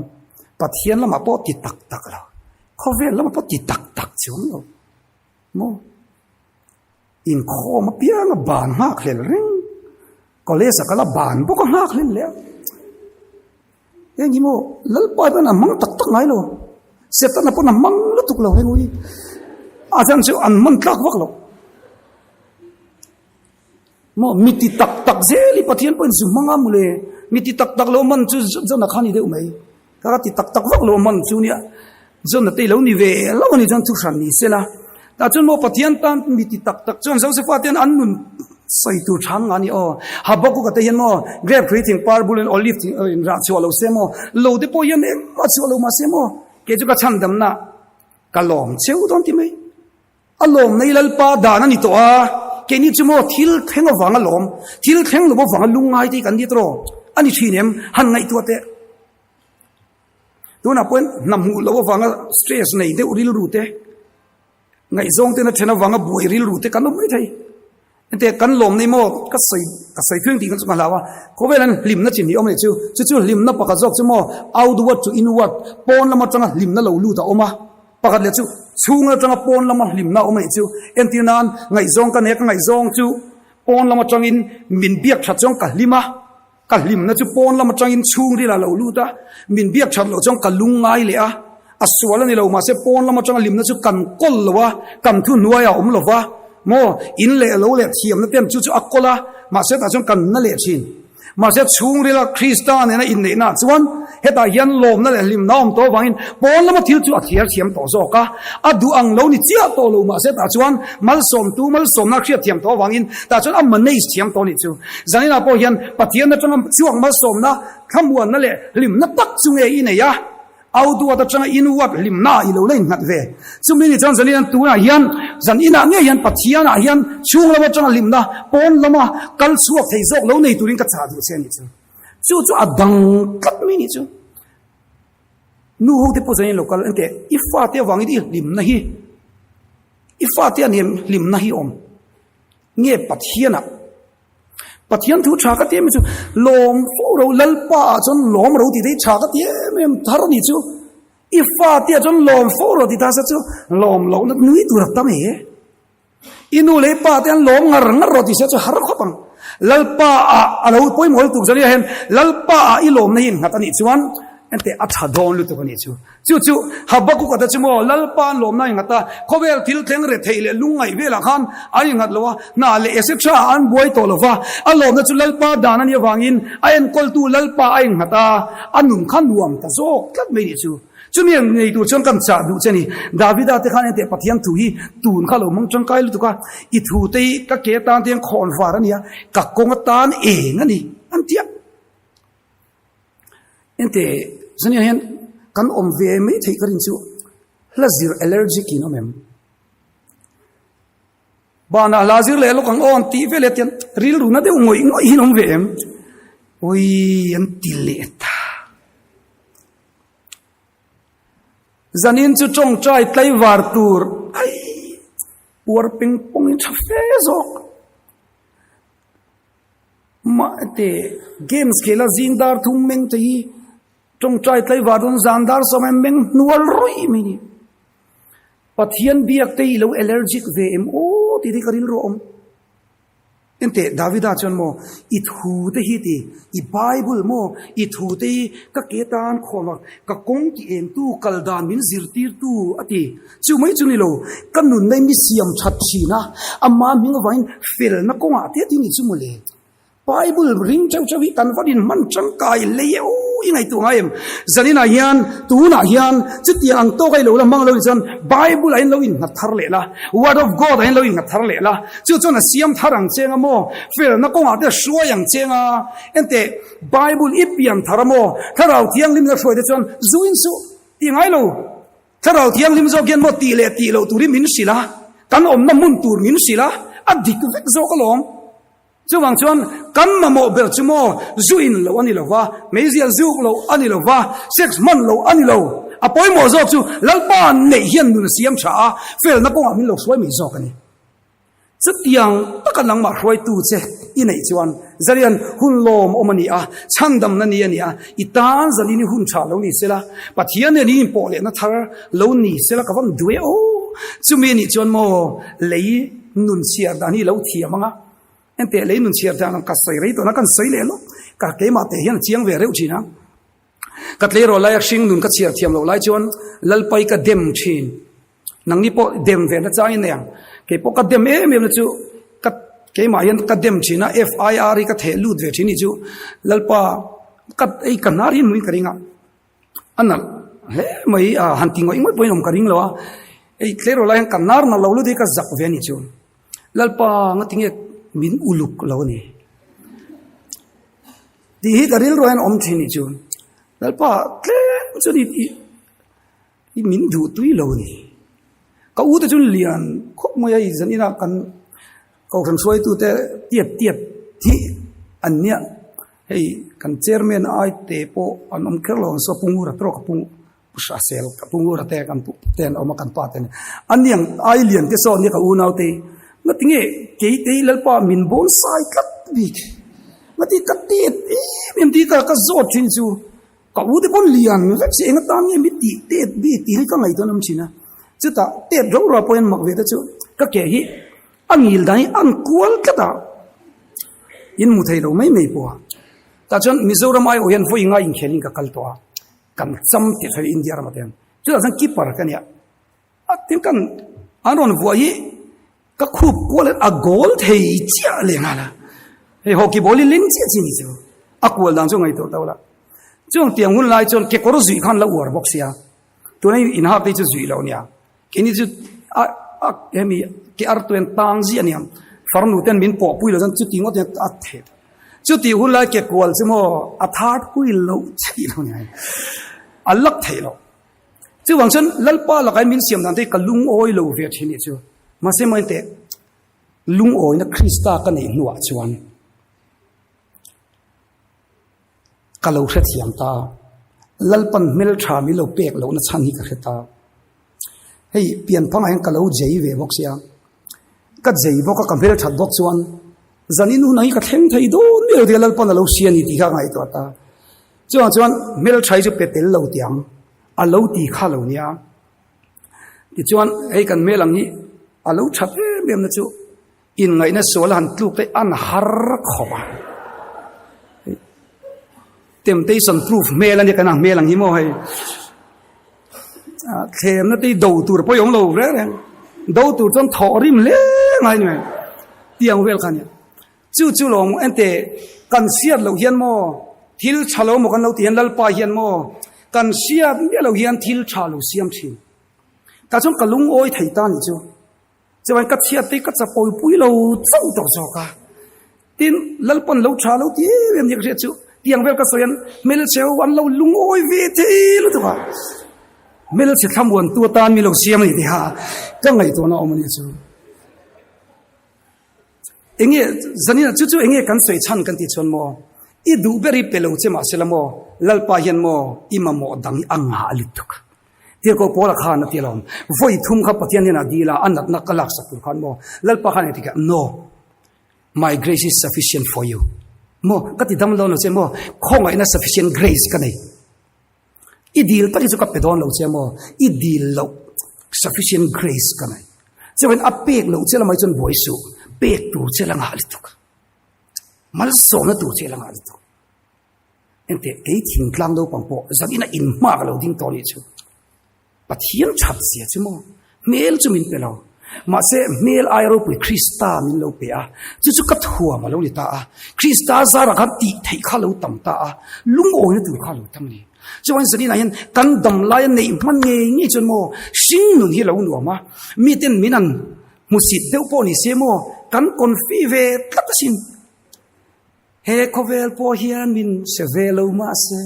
pathian lama po ti tak tak la khovel lama po ti tak tak chu lo mo in kho ma pia na ban ma khlel ring college kala ban bo ka ha khlel le engi mo lal pai ba na mang tak tak ngai lo setan na po na mang lu tuk lo he ngui ajan chu an man tak wak lo mo miti tak tak zeli pathian po zu manga mule miti tak tak lo man chu zona khani de umai ka ti tak tak wak lo man chu nia zona te lo ni ve lo ni jan chu san ni sela ta chun mo pathian tan miti tak tak chon so se fatian an nun sai tu thang ani o habaku ka te yan mo grab creating parable and olive in ra chu lo se mo lo de po yan e ma chu lo ma se mo ke ju ka chan dam na ka lom cheu don ti mai alom nei lal pa da na ni to a ke ni chu mo thil theng awang alom thil theng lo wang lungai ti kan di tro ani thinem han ngai tu te tu na point nam hu lo wang stress nei de uril ru te ngai zong te na thena wang boi ril ru te kan no mai thai ente kan lom nei mo ka sai pheng ti kan ma lawa ko velan lim na chin ni om ne chu lim na paka jok chu mo outward to inward pon lama changa lim na lo lu ta oma pakat le chu chunga changa pon lama lim na om ne chu entinan ngai zong ka ne ka ngai zong chu pon lama changin min biak that chong ka lima ka lim na chu pon lama changin chung ri la lo lu ta min biak that lo chong ka lungai le a aswala ni lo ma se pon lama changa lim na chu kan kol lowa kan thu nuwa ya om lowa mo in le lo le thiam na tem chu akola ma se ta chong kan na le chin ma se chung ri la Christian na in ne na chuan heta yan lom na le lim naom to wangin pon lama thil chu athiar thiam to zo ka adu ang lo ni chia to lo ma se ta chuan mal som na khria thiam to wangin ta chuan am nei thiam to ni chu zanina po hian pathian na chang chuang mal som na khamuan na le lim na tak chu nge i ne ya audu ata changa inuwat limna ilo lein ngat ve chumini chang zalian tu na hian zan ina nge hian pathiana hian chung lama changa limna pon lama kal chuak thei zok lo nei turin ka cha du chen ni chu adang kat mi ni chu nu ho te po zain local ante ifa te wangi di limna hi ifa te anem limna hi om nge pathian thu cha ka te mi chu lom fo ro lal pa chon lom ro ti dei cha ka te mem thar ni chu ifa te chon lom fo ro ti ta sa chu lom lo na nui tu rak ta me inu le pa te lom ngar ro ti sa chu har kho pang lal pa a lo poi mol tu zali hen lal pa I lom na hin ngata ni chuan ente acha don lu to ni chu habaku ka ta chumo lal pa lom na ngata khovel thil thleng re theile lungai vela khan ai ngat lowa na le etc an boi to lova alom na chu lal pa danan ya wangin ain kol tu lal pa ai ngata anun khan nuam ta zo kat me ni chu mi nei tu chon kam cha du chani davida te khan ente pathian thu hi tun khalo mong chang kai lu tu ka I thu te ka ke tan teng khon far ania ka kong tan e ngani an tia ente zania hen kan om ve me thei karin chu lazir allergic ino mem bana lazir le lo kang on ti ve le tian ril ru na de ngoi hinom ve em oi an tileta zanin chu chong chai tlai war tur ai por ping pong in chafe zok ma te games khela zindar thum meng te trong trai tlai wadon zandar so meng nual roi mi ni pathian biak te lo allergic ve em o ti ri karil ro om ente Davida chon mo I thu te hi ti I Bible mo I thu te ka ketan khoma ka kong ki en tu kaldan min zirtir tu ati chu mai chu ni lo kanun nei mi siam that chi na amma ming wain fel na ko nga te ti ni chu mo le Bible ring chau chau kan vadin man chang kai le o ingai tu ngai em zanina hian tu na hian chuti ang to kai lo la mang lo chan Bible ain lo in na thar le la word of God ain lo in na thar le la chu chon na siam tharang chenga mo fel na ko nga te shua yang chenga ente Bible ipian tharamo tharau thiang lim na shoi de chon zuin su ti ngai lo tharau thiang lim zo gen mo ti lo tu ri min sila kan om na mun tur min sila adik vek zo ko long chu wang chuan kan ma mo ber chu mo zuin lo ani lo wa meizia zu lo ani lo wa sex man lo ani lo apoi mo zo chu lalpa nei hian nun siam cha fel na ko min lo swai mi zo kani chutiang takanang ma hroi tu che I nei chuan zarian hun lom omani a changdam na ni ani a itan zalini hun cha lo ni sela pathian ne ni po le na thar lo ni sela ka vam due o chumi ni chuan mo lei nun siar dani lo thiamanga ente le nun chiar ta ka sai rei to na kan sai le lo ka ke ma te hian chiang ve reu china ka tle ro lai hring nun ka chiar thiam lo lai chon lalpai ka dem chin nang ni po dem ve na chai ne ke po ka dem em na chu ka ke ma hian ka dem china FIR ka the lut ve chini chu lalpa ka ei kanari mun karinga anal he mai hunting oi moi poinom karing lo ei tle ro lai kanar na lo lu de ka zak ve ni chu lalpa ngatinge min uluk lo ni di hi daril roan om thini chun lalpa tle chu ni I min du tui lo ni ka u te chun lian khop mo ai zanina kan ko kan soi tu te tiet thi anya hei kan chairman ai te po an om kerlo so pungura tro ka pung pusha sel ka pungura te kan pu ten om kan pa ten aniang ai lian te so ni ka u nau te ngatinge ke te lalpa min bon sai kat bik ngati katit mem ti ka zot chin chu ka u de bon lian ka se nga tam ye mi ti te bi ti ka ngai to nam china chu ta te ro ro poin mak ve ta chu ka ke hi angil dai ang kual ka ta in mu thai ro mai mai po ta chon mizoram ai oyan foi nga in khelin ka kal to kan cham ti thai india ra ma ten chu san ki par ka nia a tin kan anon voi ka khup kolen a gol thei chia le nga la he hockey ball ling che chi ni chu a kol dang chu ngai to tawla chung tiang hun lai chon ke kor zui khan la war box ya to nei in ha te chu zui lo nia ke ni chu a emi ke ar tuen tang ji aniam farnu ten min po pui lo jan chu ti ngo te a the chu ti hun lai ke kol chu mo a thart pui lo chi lo nia alak thei lo chu wang chen lalpa la kai min siam dan te kalung oi lo ve thi ni chu ma se moi te lung oi na Krista ka nei nuwa chuan kalau khet hiam ta lalpan mel tha mi lo pek lo na chan hi ka kheta hei pian phang ang kalau jei ve bok sia ka jei bok ka mel tha dot chuan zanin hu nai ka theng thai do me de lalpan lo sia ni ti kha ngai to ta chuan mel thai chu pe tel lo tiang a lo ti kha lo nia ti chuan hei kan melang ni a lo tha pe mem na chu in ngai na sol han tluk te an har khowa temptation proof melan ni kana melang hi mo hai khem na te do tur po yong lo re do tur chon thorim le ngai ni tiang wel khan ya chu long ente kan siat lo hian mo thil chalo mo kan lo tian lal pa hian mo kan siat me lo hian thil chalo siam thin ta chon kalung oi thei ta ni chu chuan ka siat te ka cha poi pui lo chau to zo ka tin lalpan lo cha lo ti em ni ka chu tiang vel ka soyan mel cheu wan lo lung oi ve the lu to ka mel che tham won tu tan mi lo siam ni ha ka ngai to na om ni chu enge zanina chu enge kan soi chan kan ti chon mo I du beri pelo che ma selamo lalpa hian mo imamo dang anga alituk tir ko pola khan ti lom voi thum kha pathian na dila anat na kalak sak khan mo lalpa khan ti ka no my grace is sufficient for you mo kati dam lo no che mo khongai na sufficient grace ka nei I deal pa chu ka pedon lo che mo I deal lo sufficient grace ka nei che when apek lo che la mai chon voice su pek tu che la ngali tu mal so na tu che langa tu ente ke thing tlang do pang po zakina in ma ka lo ding to ni chu pathian chap sia chu mo mel chu min pe lo ma se mel airo pu krista min lo pe a chu chu ka thua ma lo ni ta a krista zara kha ti thei kha lo tam ta a lung o ni tu kha lo tam ni chu wan sani na hin kan dam lai nei man nge ngi chun mo sing nun hi lo nu ma mi ten minan musit deu po ni se mo kan kon fi ve tat sin he kovel po hian min se ve lo ma se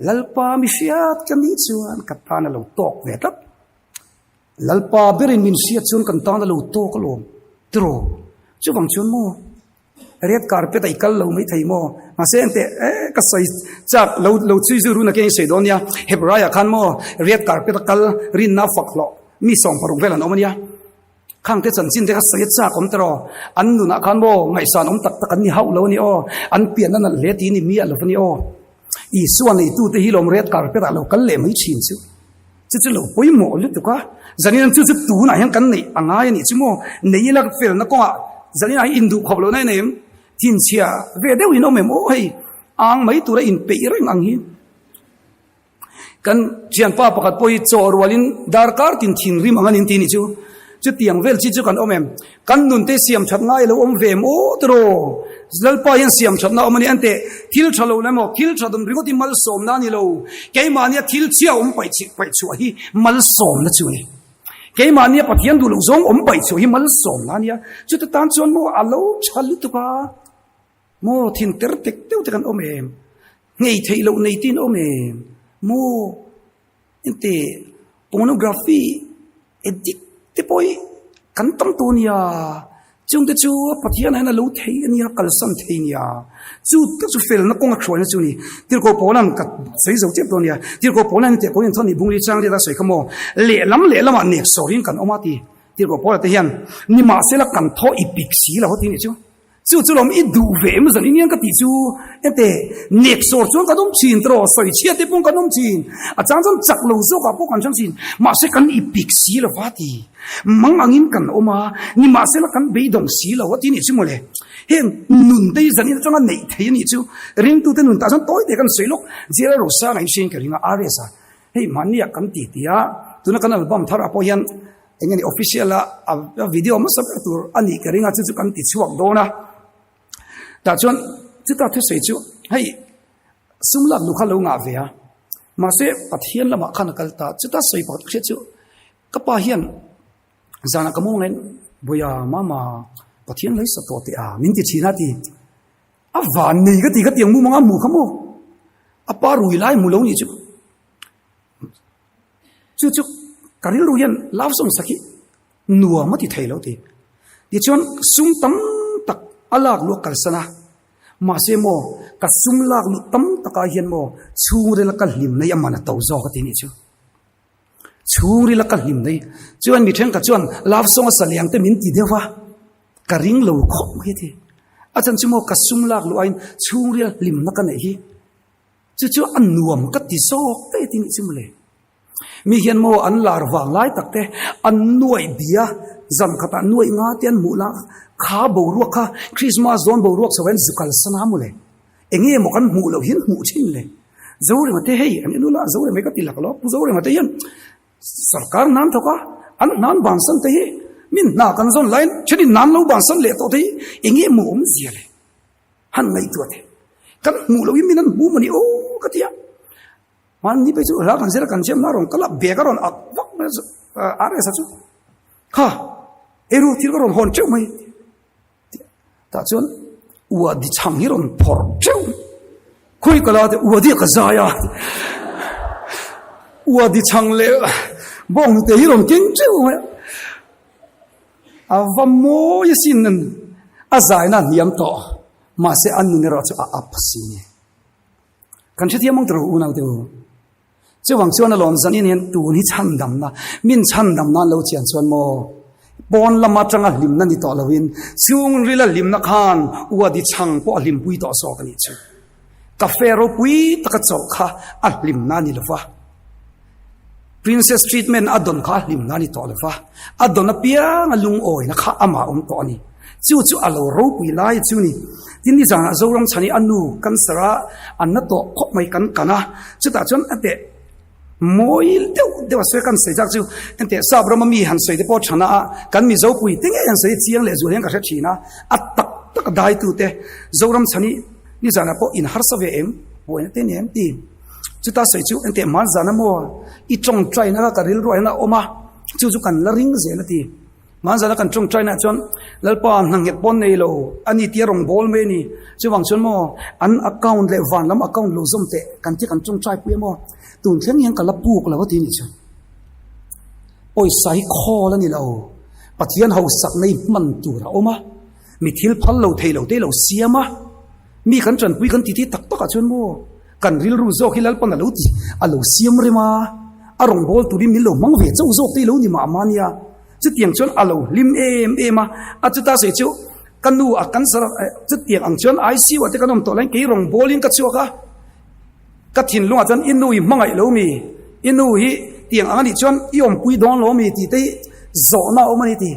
lalpa mi fiat kan ni chuan katana lo tok ve tat lalpa berin min sia chun kan ta na lo tok lo tro chu bang chun mo red carpet ai kal lo mai thei mo ma se ente ka sai chak lo chui zu ru na ke sei donia hebraya khan mo red carpet kal rin na fak lo mi song parung velan omania khang te chan chin te ka sai chak om tro an nu na khan mo ngai san om tak tak an ni hau lo ni o an pian na le ti ni mi al lo ni o i suan nei tu te hi lom red carpet a lo kal le mai chin chu chu lo poi mo lu tu ka zanin chu tu na hian kan nei anga ni chu mo nei la fel na ko zanin ai indu khop lo nai nem tin chia ve deu ino mem o hei ang mai tu ra in pe reng ang hi kan chian pa pakat poi chor walin darkar tin thin rim angan in ti ni chu tiang vel chi chu kan omem kan nun te siam that ngai lo om ve mo tro zalpa yan siam that na omani ante thil thalo na mo thil thadum rigoti mal som na ni lo keimania thil chia om pai chu hi mal som na chu ni keimania pathian du lo zong om pai chu hi mal som na nia chu ta tan chon mo alo chal tu ka mo thin ter tek teu te kan omem ngei thei lo nei tin omem mo ente pornography edit te poi kan tam tu nia chung te chu pathian na lo thei ania kal sam thei nia chu chu fel na kong khoi na chu ni tir ko polan ka sei zo chep to nia tir ko polan te ko in thoni bungri chang de da soi khamo le lam ne sorin kan omati tir ko pola te hian ni ma se la kan tho ipik si la hoti ni chu chu lom I du ve mu zan inian ka ti chu ete nek sor chu ka dum chin tro soi chia te pung ka dum chin a chang chak lo zo ka po kan chang chin ma se kan ipik si la wati mang angin kan oma ni ma se la kan be dong si la wati ni chu mo le hen nun te zan in chang nei the ni chu ring tu te nun ta chang toi te kan sei lok zera ro sa nai shin ka ringa aresa hei mania kan ti tia tu na kan album thara po yan engani official a video ma sab tur ani ka ringa chu kan ti chuak do na ta chuan chu ta the sei chu hei sumlak lu kha lo nga ve a ma se pathian lama khan kal ta chu ta sei pat khe chu ka pa hian zana ka mo ngen boya mama pathian lai sa to te a min ti china ti a van nei ka ti ka tiang mu manga mu khamo a pa rui lai mu lo ni chu karil ru yan law song saki nuwa ma ti thei lo ti chuan sum tam tak alak lu kal sana ma se mo ka sum lak lu tam taka hian mo chungre la kal hlim nei amana to zo ka ti ni chu chungri la kal hlim nei chuan mi theng ka chuan law song sa liang te min ti dewa ka ring lo khop he ti a chan chu mo ka sum lak lu ain chungri hlim na ka nei hi chu an nuam ka ti so te ti ni chu le mi hian mo an lar wang lai takte an nuai bia zam khata nuai nga tian mu la kha bo ruak kha Christmas zone bo ruak sawen zukal sana mu le enge mo kan mu lo hin mu chin le zore mate hei am nu la zore me ka ti lak lo zore mate yan sarkar nan thoka an nan ban san te hi min na kan zon line chini nan lo ban san le to te enge mu om zia le han ngai tu te kan mu lo min nan mu mani o ka tia man ni pe chu la kan sera kan chem na ron kala be ka ron ak wak na are sa chu ha eru thir ka ron hon cheu mai ta chon uwa di chang hi ron phor cheu khoi kala te uwa di ka za ya uwa di chang le bong te hi ron king cheu mai ava mo yasin nan azai na niam to ma se an ni ro chu a apsi ni kan che tiamong tro u na de chu wang chuan a lom zan in hen tu ni chan dam na min chan dam na lo chian chuan mo bon lama tanga lim na ni to lovin chung rila lim na khan uwa di chang po lim pui to so kani chu ka fero pui taka chau kha a lim na ni lova princess treatment adon kha lim na ni to lova adon a pia ngalung oi na kha ama to ni chu alo ro pui lai chu ni tin ni jang zoram chani anu kan sara an na to khop mai kan kana chu ta chon ate moi deu se kan se jak chu ante sabram mi han se de po chana kan mi zo pui ting an se chiang le zu hen ka thina at tak dai tu te zoram chani ni jana po in har sa ve em po te ne em ti chu ta se chu ante ma jana mo I trong trai na ka ril roi na oma chu kan la ring ze na ti ma jana kan trong trai na chon lalpa nang het pon nei lo ani ti rong bol me ni chu wang chon mo an account le van lam account lo zum te kan ti kan trong trai pu mo tun thleng yang kala puk la ti ni chon oi sai kho la ni lo pathian ho sak nei man tu ra oma mi thil phal lo thei lo te lo siama mi kan chan pui kan ti tak tak a chon mo kan ril ru zo hilal pan lo ti alo siam re ma arong bol tu ri mi lo mang ve chau zo te lo ni ma mania chu tiang chon alo lim em ma a chu ta se chu kanu a kan sara chu tiang ang chon IC wa te kanom to lain ke rong bolin ka chuaka ka thin lunga chan inui mangai lo mi inui tiang ani chon iom pui don lo mi ti te zo na o mani ti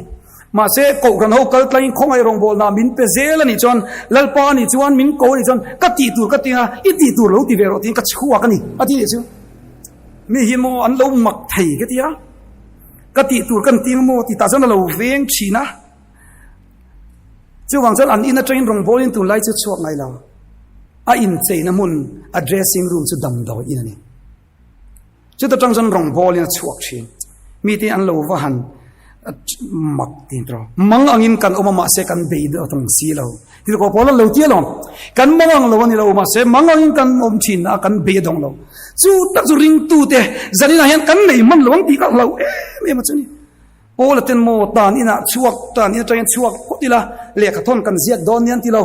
ma se ko kan ho kal tlain khong ai rong bol na min pe zel ani chon lalpa ni chuan min ko ni chon ka ti tinga I ti tur lo ti vero tin ka chhuwa ka ni ati ni chu mi hi mo an lo mak thei ke tia ka ti tur kan ting mo ti ta chon lo veng china chu wang chon an in a train rong bol in tu lai chu chuak ngai lo a in chei na mun a dressing room chu dam do in ani chu ta tang chon rong bol in chuak chin mi ti an lo wa han mak tin tro mang angin kan oma ma se kan beid atong si lo ti ko polo lo ti lo kan mang lo ni lo ma se mang angin kan om chin a kan be dong lo chu tak chu ring tu te zani na hen kan nei man lo ti ka lo me ma chuni polo ten mo tan ina chuak tan ina train chuak ko ti la le ka thon kan ziak don nian ti lo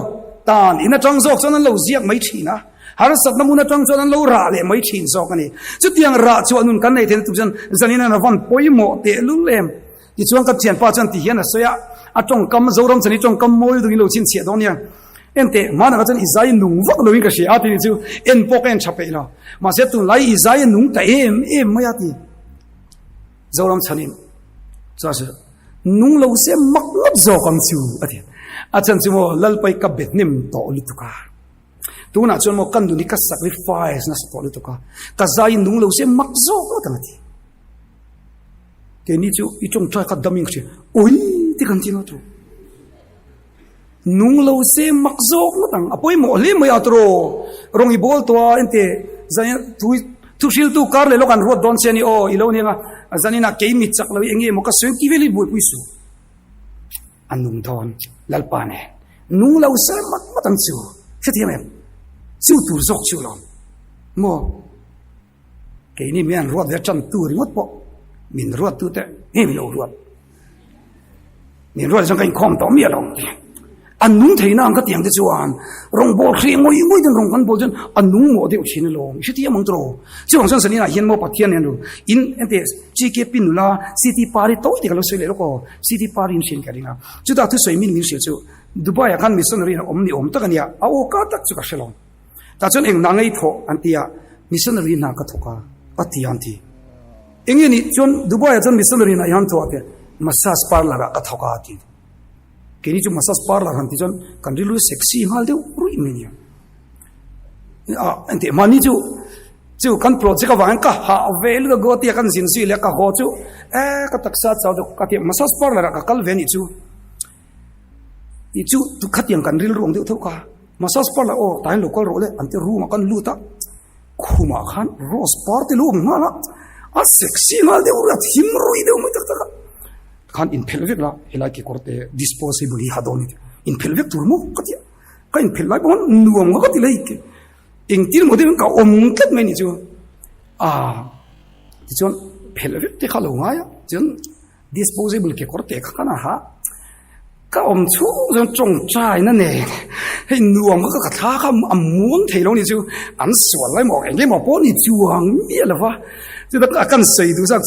tan ina tang zok chon lo ziak mai thina har sat namuna tang chon lo ra le mai thin zok ani chu tiang ra chu anun kan nei ten tu jan zani na van poi mo te lu lem ti chuang ka chian pa chan ti hian a soya a tong kam zoram chani tong kam moi du lo chin che don nia ente ma na chan izai nung vak lo in ka she a ti chu en poken chape lo ma se tu lai izai nung ta em ma ya ti zoram chani sa se nung lo se mak lop zo kam chu a ti a chan chu mo lal pai ka bet nim to lu tu ka tu na chon mo kan du ni ka sacrifice na so lu tu ka zai nung lo se mak zo ko ta ti ke ni chu I chung trai ka daming che oi ti kan ti no tu nung lo se mak zo ko tang apoi mo le mo ya tro rong I bol to ente zai tu shil tu kar le lo kan ro don se ni o I lo ni nga zani na ke mi chak lo enge mo ka swen ki veli bu pu su anung thon lalpa ne nung lo se mak matang chu khati me chu tur zok chu lo mo ke ni mian ro de chan tu ri ngot po min ruat tu te mi lo ruat min ruat sang kain khom to mi lo an nung thei na ang ka tiang de chuan rong bol khri ngoi den rong kan bol jen an nung mo de chin lo shi ti amang tro chi wang san san na hian mo pathian ne ru in ente chi ke pin la city pari to ti ka lo se le ko city pari in shin ka ringa chu ta thu soi min se chu dubai kan missionary na om ni om ta kan ya a o ka tak chu ka shelong ta chon eng na ngai tho an tia missionary na ka thoka patian ti engin ni chon dubai chon missionary na yan to ate massage parlor ka thoka ti keni chu massage parlor han ti chon kan rilu sexy hal de rui me ni a ante mani chu kan project ka wan ka ha vel ga go ti kan sin si le ka ho chu ka taksa chaw de ka ti massage parlor ka kal ve ni chu I chu tu khatiang kan ril rong de thoka massage parlor o tain local ro le ante room kan lu ta khuma khan rose party lu ngala a sexy ngal de ura thim roi de mo tak tak kan in pelvic la helai ki korte disposable hi hadoni in pelvic turmo katia ka in pelai bon nuam ga ti lai ke ing tir mo de ka om ket me ni chu ti chon pelvic te khalo nga ya chon disposable ke korte ka kana ha ka om chu jong chong chai na ne hei nuam ga ka tha ka amun thei lo ni chu an suan lai mo eng mo po ni chuang mi la wa chu ta kan sei du sak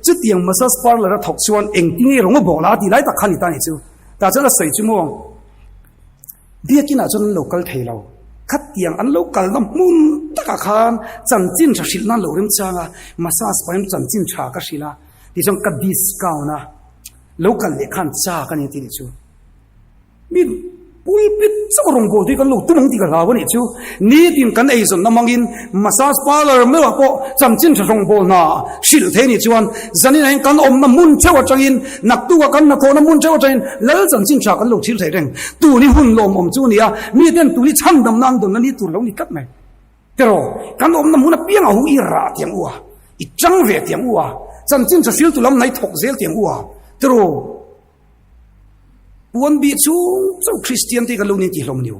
chu tiang massage parlor ra thok chuan eng tingi rong bo la ti lai ta khani ta ni chu ta chana sei chu mo bia kina chon local thei lo khat tiang an local na mun ta ka khan chan chin cha shil na lo rem changa massage paim chan chin cha ka shila ti chong ka discount na local le khan cha ka ni ti chu มีปุยปิดสักรงโกที่กันลูกตุ้งที่กันลาวนี่ชูนี่ทีมกันไอ้ส่วนน้ำมังอินมาซาสปาร์เลอร์ไม่ว่าพอจำจินจะรงโกน่ะสิลเทนี่ชวนจันนี่ไหนกันอมน้ำมุนเจ้าจังอินนักตัวกันนักโคน้ำมุนเจ้าจังอินแล้วจันจินจากกันลูกสิลเทเร่งตัวนี้หุ่นลมอมจูนี่อ่ะมีเด่นตัวนี้ช่างดำนางตัวนั้นนี่ตัวเรานี่กัดไหมแต่เรากันอมน้ำมุนเปียงเอาอีราเตียงอัวอีจังเวเตียงอัวจันจินจะสิลตัวเราไหนถกเซลเตียงอัวแต่เราวันบีชูเจ้าคริสเตียนที่กันลูกนี่ที่ลมนิว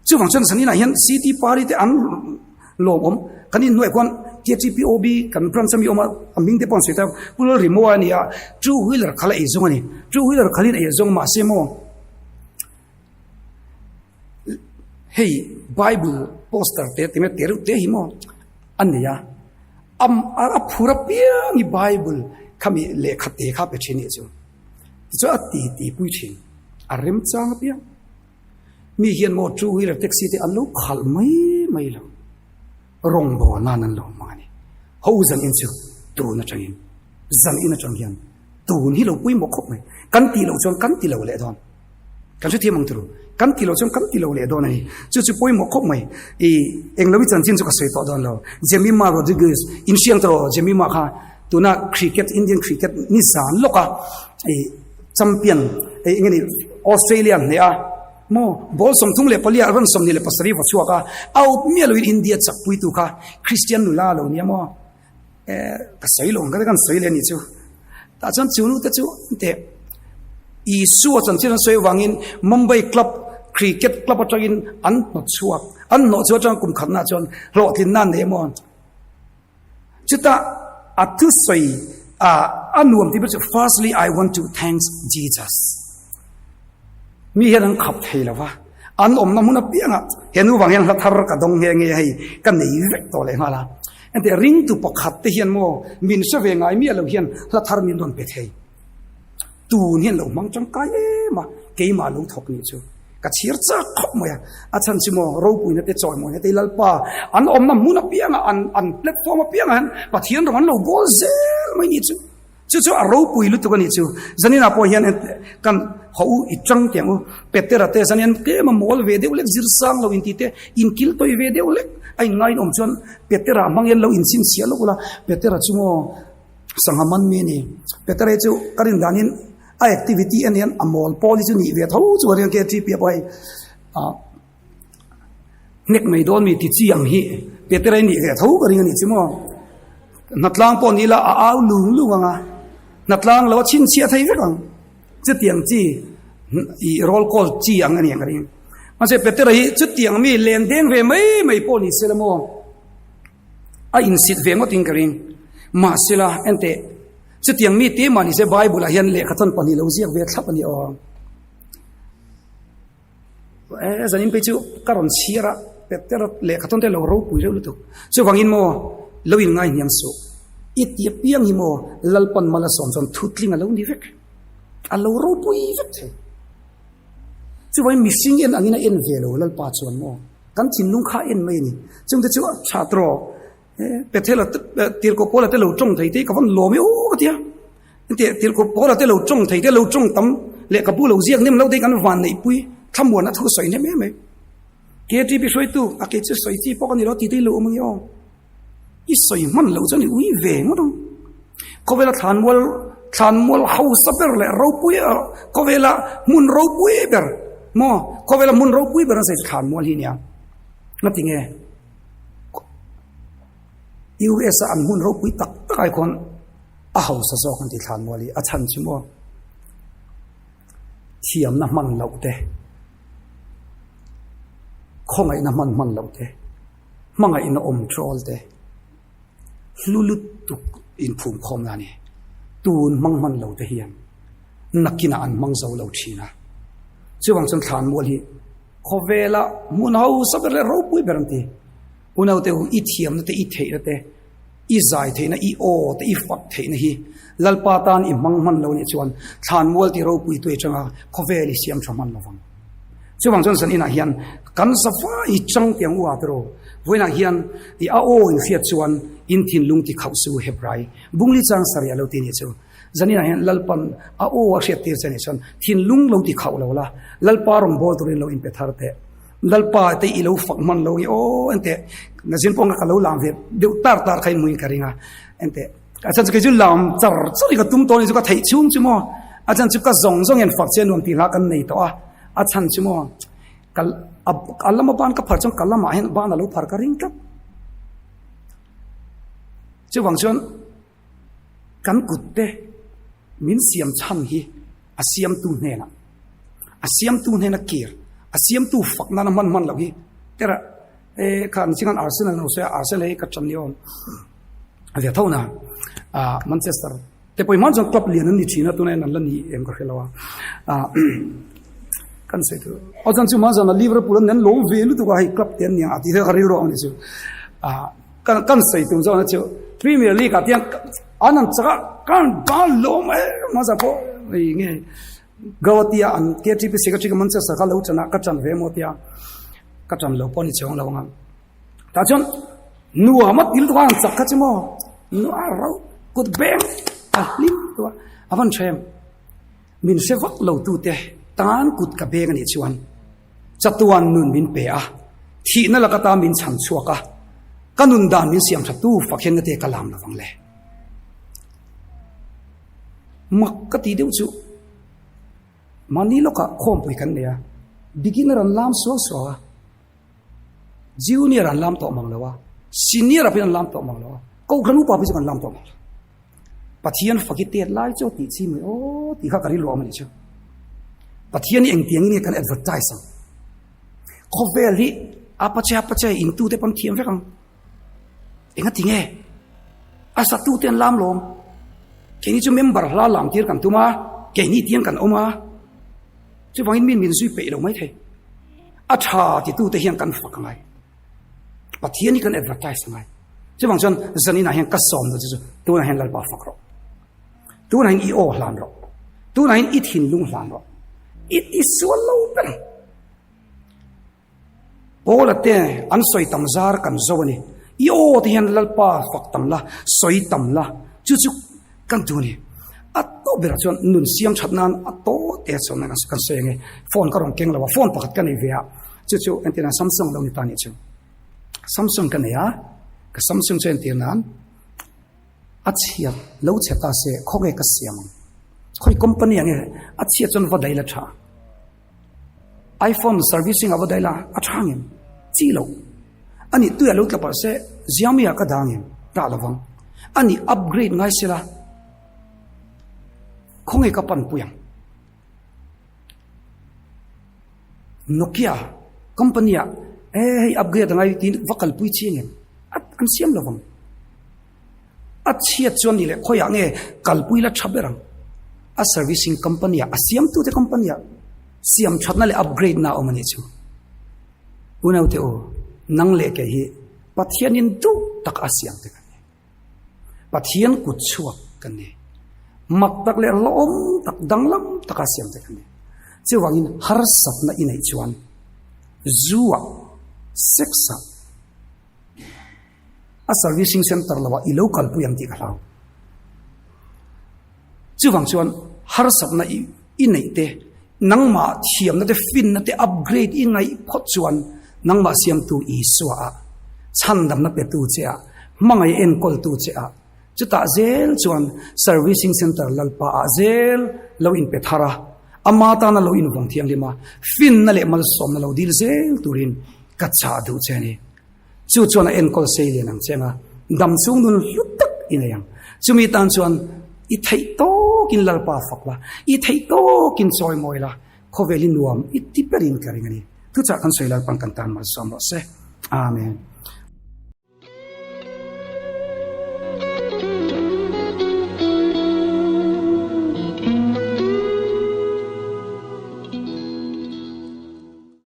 จู่ฝั่งฉันสันนิษฐานเห็นซีทีปารีที่อันโลมกันนี่หน่วยคน TGPOB กันพรำสมีออกมามิ่งเดปอนสุดท้ายพูดเรื่องรีโมอันนี้จู่วิลเลอร์ขลังไอ้จงนี่จู่วิลเลอร์ขลังไอ้จงมาเสมอเฮ้ยไบเบิลโปสเตอร์เตะที่มันเตะรุเตะหิมออันนี้อารับผู้รับเปียนี่ไบเบิลขมิเลขเตะข้าไปเชนี่จู่จะตีปุ้ยชิงอารมณ์จังเปียมีเฮียนโมจูวิลเท็กซี่ที่อันลูกขัลไม่ลงรงบ่อนั่นลงมาเนี่ยเขาจันอินซูตัวนั่นจังอินจันอินจังเฮียนตัวนี้เราปุ้ยหมกคบไหมกันตีเราจนกันตีเราเละดอนกันช่วยเทียมมังตรูกันตีเราจนกันตีเราเละดอนนี่จู่ปุ้ยหมกคบไหมเอ็งเราวิจารณ์จินสุกสวยต่อดอนเราเจมี่มาโรดริเกสอินเชียงตรอเจมี่มาค่ะตัวน่ะคริกเก็ตอินเดียนคริกเก็ตนิสานลูกอ่ะแชมเปี้ยนอย่างนี้ออสเตรเลียเนี่ยโม่บอลสมทุ่งเล็บเลียรันสมนี่เล็บปัสรีวัชวกะเอาเมียลุยอินเดียจักปุยตุค่ะคริสเตียนนุลาเราเนี่ยโม่ก็สวยลงก็ได้กันสวยเลยนี่จู่แต่ฉันจู่นู้นแต่จู่แต่อีสัวฉันที่นั่นสวยวางอินมุมไบคลับคริกเก็ตคลับจังอินอันนอชัวจังกุมขันน่าจนโลทินนั่นเนี่ยโม่จุดตาอัตุสวยอันรวมที่เป็น firstly I want to thank Jesus มีเห็นขับเทแล้ววะอันน้ำมันเปียงเห็นว่าอย่างละทารกดงเฮงให้กันหนีเวกตัวเลยมาละแต่ริงตุปขัดที่เห็นโมมินเสวงไงมีเราเห็นละทารมินโดนเปเทตูนเห็นเรามังจังกายมาเกี่ยมาลุงทกนี่จูกัดเชียร์จ้าขบมาอาจารย์ชิโมเราปุยนั่นแต่จอยโมนั่นแต่ลัลปาอันน้ำมันเปียงอันแพลตฟอร์มเปียงอันปะเทียนเราอันเราโบเซลไม่นี่จูจู่ๆเราปุยลุตุกันนี่จู่จันนี่นาพอเห็นกันเขาอีจังเตียงเป็ดเตอร์เตจันนี่เกี่ยมมอลเวเดอเล็กจิรสังเราอินทีเตอินคิลตัวเวเดอเล็กไอ้ไงอมจวนเป็ดเตอร์มังเย็นเราอินซินเสียลูกละเป็ดเตอร์จู่โมสังหามันมีนี่เป็ดเตอร์จู่การินดานินไอ้แอคทิวิตี้อันนี้อมอลพอลิจูนี่เวทเขาจู่เรียนเกี่ยที่เปียไปเน็กไม่โดนมีติดจีอย่างฮีเป็ดเตอร์นี่เวทเขาก็เรียนนี่จู่โมนัดล้างปอนี่ละอ้าวลุงอ่ะนัดล้างแล้วชินเชียไทยกันจะเตียงจีอีโรลโคจีอย่างนี้กันนี่มันจะเป็นอะไรจะเตียงมีเลนเด้งเวไม่ปนิสละโมอินสิทธิ์เวมติงกันนี่มาสิละเอ็นเตจะเตียงมีตีมันนี่จะไบเบิลเห็นเลขต้นปนิเราเสียเวททับปนิอ๋อจะนิ่มไปจู่การันเชียระเป็นเลขต้นแต่เรารู้ปุยเรารู้ตัวส่วนฟังอินโมเราอินง่ายเนี่ยสุอีเตียเปียงหิโมลัลปันมาลาสอนจนทุตลิงอะไรนี่เวกอัลเรารู้ปุยเวกจู่ว่ามิสิงเอ็นอันนี้นะเอ็นเวลลัลปาชวนโมกันจินลุงข้าเอ็นไม่นี่จึงจะจู่ชาตรอเป็ดเทลตีร์โกโปลเตลูจงไทยที่กับวันโลไม่โอ้ก็เดียตีร์โกโปลเตลูจงไทยที่ลูจงตั้มเล็กกับผู้ลูเสียงเนี่ยเราได้กันวันไหนปุยทำวันนั้นทุกส่วนเนี่ยไม่เกี่ยที่ไปช่วยตู้อาเกจะส่วนที่พวกนี้เราตีได้ลูมั้งยออีส่วนมันเราจะนี่วิ่งเวงมั้งก็เวลาทานวัลเฮาส์เบอร์เลยเราปุยก็เวลามุนเราปุยเบอร์มอก็เวลามุนเราปุยเบอร์นั่นใส่ทานวัลที่เนี่ยนั่นติงเงUS อันมุนเราปุยตักตายคนอ้าวสะสอกันที่ทานวัลที่อาจารย์ชิโมเทียมน้ำมันเราเตะข้องไอ้น้ำมันเราเตะมังไอ้น้ำอมทรอลเตะลุตุกอินภูมิคอมนั่นนี่ตูนมันเราเตะเฮียนนักกินอันมังเจ้าเราชีนะช่วงจันทานวัลที่ขเวลามุนเฮาสับเลยเราปุยเบรันตีอุณเอาเตะอีเทียมเตะอีเทเตะอีใจเทนะอีโอเตะอีฟัดเทนะฮีลัลปาตานอิมันเราเนี่ยชวนทานวัลที่เราปุยตัวจังอ่ะขเวลิเสียมชมันเราฟังช่วงจันทร์สันอินาเฮียนกันสฟ้าอีจังเตียงวัวตโรวันนั้นเฮียนอีอาโออินเฟียชวนอินทินลุงที่เขาสู่เฮบไรบุงลิจังสารยาเราตีนี่จู zani na hen lalpan a o a hret tir chani chon thin lung lo ti khau lo la lalpa rong bol turin lo in pe thar te lalpa te i lo fak man lo o ante na jin pong ka lo lam ve deu tar khain muin karinga ante achan chu ke ju lam char chari ka tum to ni chu ka thei chung chu mo achan chu ka zong zong en fak chen nuam ti la kan nei to a achan chu mo kal allama ban ka phar chong kalama hen ban lo phar ka ring ka chu wang chuan kan kut te min siam cham hi a siam tu hne na a siam tu hne na kir a siam tu fak na man lo hi tera kan singan Arsenal no se Arsenal ka chan lion avia thona Manchester te poi man jong club lian ni thina tu na nan la ni em ka khelawa kan se tu ojan chu ma jana Liverpool nen lo velu tu ka hi club ten ni ati he khari ro ni chu kan se tu zo na chu Premier League ka tiang anan chaka kan ba lo mai ma za ko nge gawatia an KTP secretary Manchester ka lo chana ka chan ve mo tia ka chan lo poni chong lo ngam ta chon nu amat il to an chak ka chimo nu a ro kut bem a lim to avan chem min se vak lo tu te tan kut ka be ni chuan chatuan nun min pe a thi na la ka ta min chan chuaka kanun dan min siam thatu fakhen na te kalam na wang le mak ka ti deu chu mani lo ka khom pui kan ne ya beginner an lam so junior an lam to mang lawa senior a pin lam to mang lawa ko khanu pa pi kan lam to mang pathian fakite lai cho ti chi me o ti kha kari lo amani chu pathian eng tiang ni kan advertise ko veli apache in tu te pam thiam ve kang enga tinge asa tu ten lam lom ke ni chu member la lam tir kan tuma ke ni tiang kan oma chu bangin min sui pe lo mai the a tha ti tu te hian kan fak ngai pathian ni kan advertise ngai chu bang chon zani na hian ka som do chu tu na hian lal ba fak ro tu na hian I o hlan ro tu na hian I thin lung hlan ro it is so low pen bola te an soi tam zar kan zo ni I o te hian lal pa fak tam la soi tam la chu kan tu ni ato bera chon nun siam thatnan ato te chon na kan se nge phone ka rong keng lawa phone pakhat kan ei vea chu antenna Samsung lo ni ta ni chu Samsung kan ya ka Samsung chen ti nan achia lo cheta se khoge ka siam khoi company ange achia chon va dai la tha iPhone servicing ava dai la athangin chi lo ani tu ya lo tla pa se Xiaomi ka dangin ta lawang ani upgrade ngai sila khonge ka pan puyang Nokia company a upgrade ngai tin vakal pui chingem an siam lawang achia chon ni le khoya nge kalpui la thaberang a servicing company a siam tu te company a siam thatna le upgrade na omani chu unau te o nang le ke hi pathian in tu tak asiam te kan pathian ku chuak kan ne mak tak le lom tak danglam tak asiam te kan ne che wangin har sat na inai chuan zuwa sexa a servicing center lawa I local pu yam ti khalau chu wang chuan har sat na inai te nangma thiam na te fin na te upgrade in ngai phot chuan nangma siam tu I suwa chandam na pe tu che a mangai en kol tu che a chuta zel chuan servicing center lalpa a zel lo in pe thara amata na lo in wang thiang lima fin na le mal som na lo dil zel turin ka cha du che ni chu chuan en kol sei le nang chenga dam chung nun lutak in yang chumi tan chuan I thei to kin lalpa fakla I thei to kin choi moila khovelin nuam I tiperin karingani tu cha kan soilal pang kan tan mal som se amen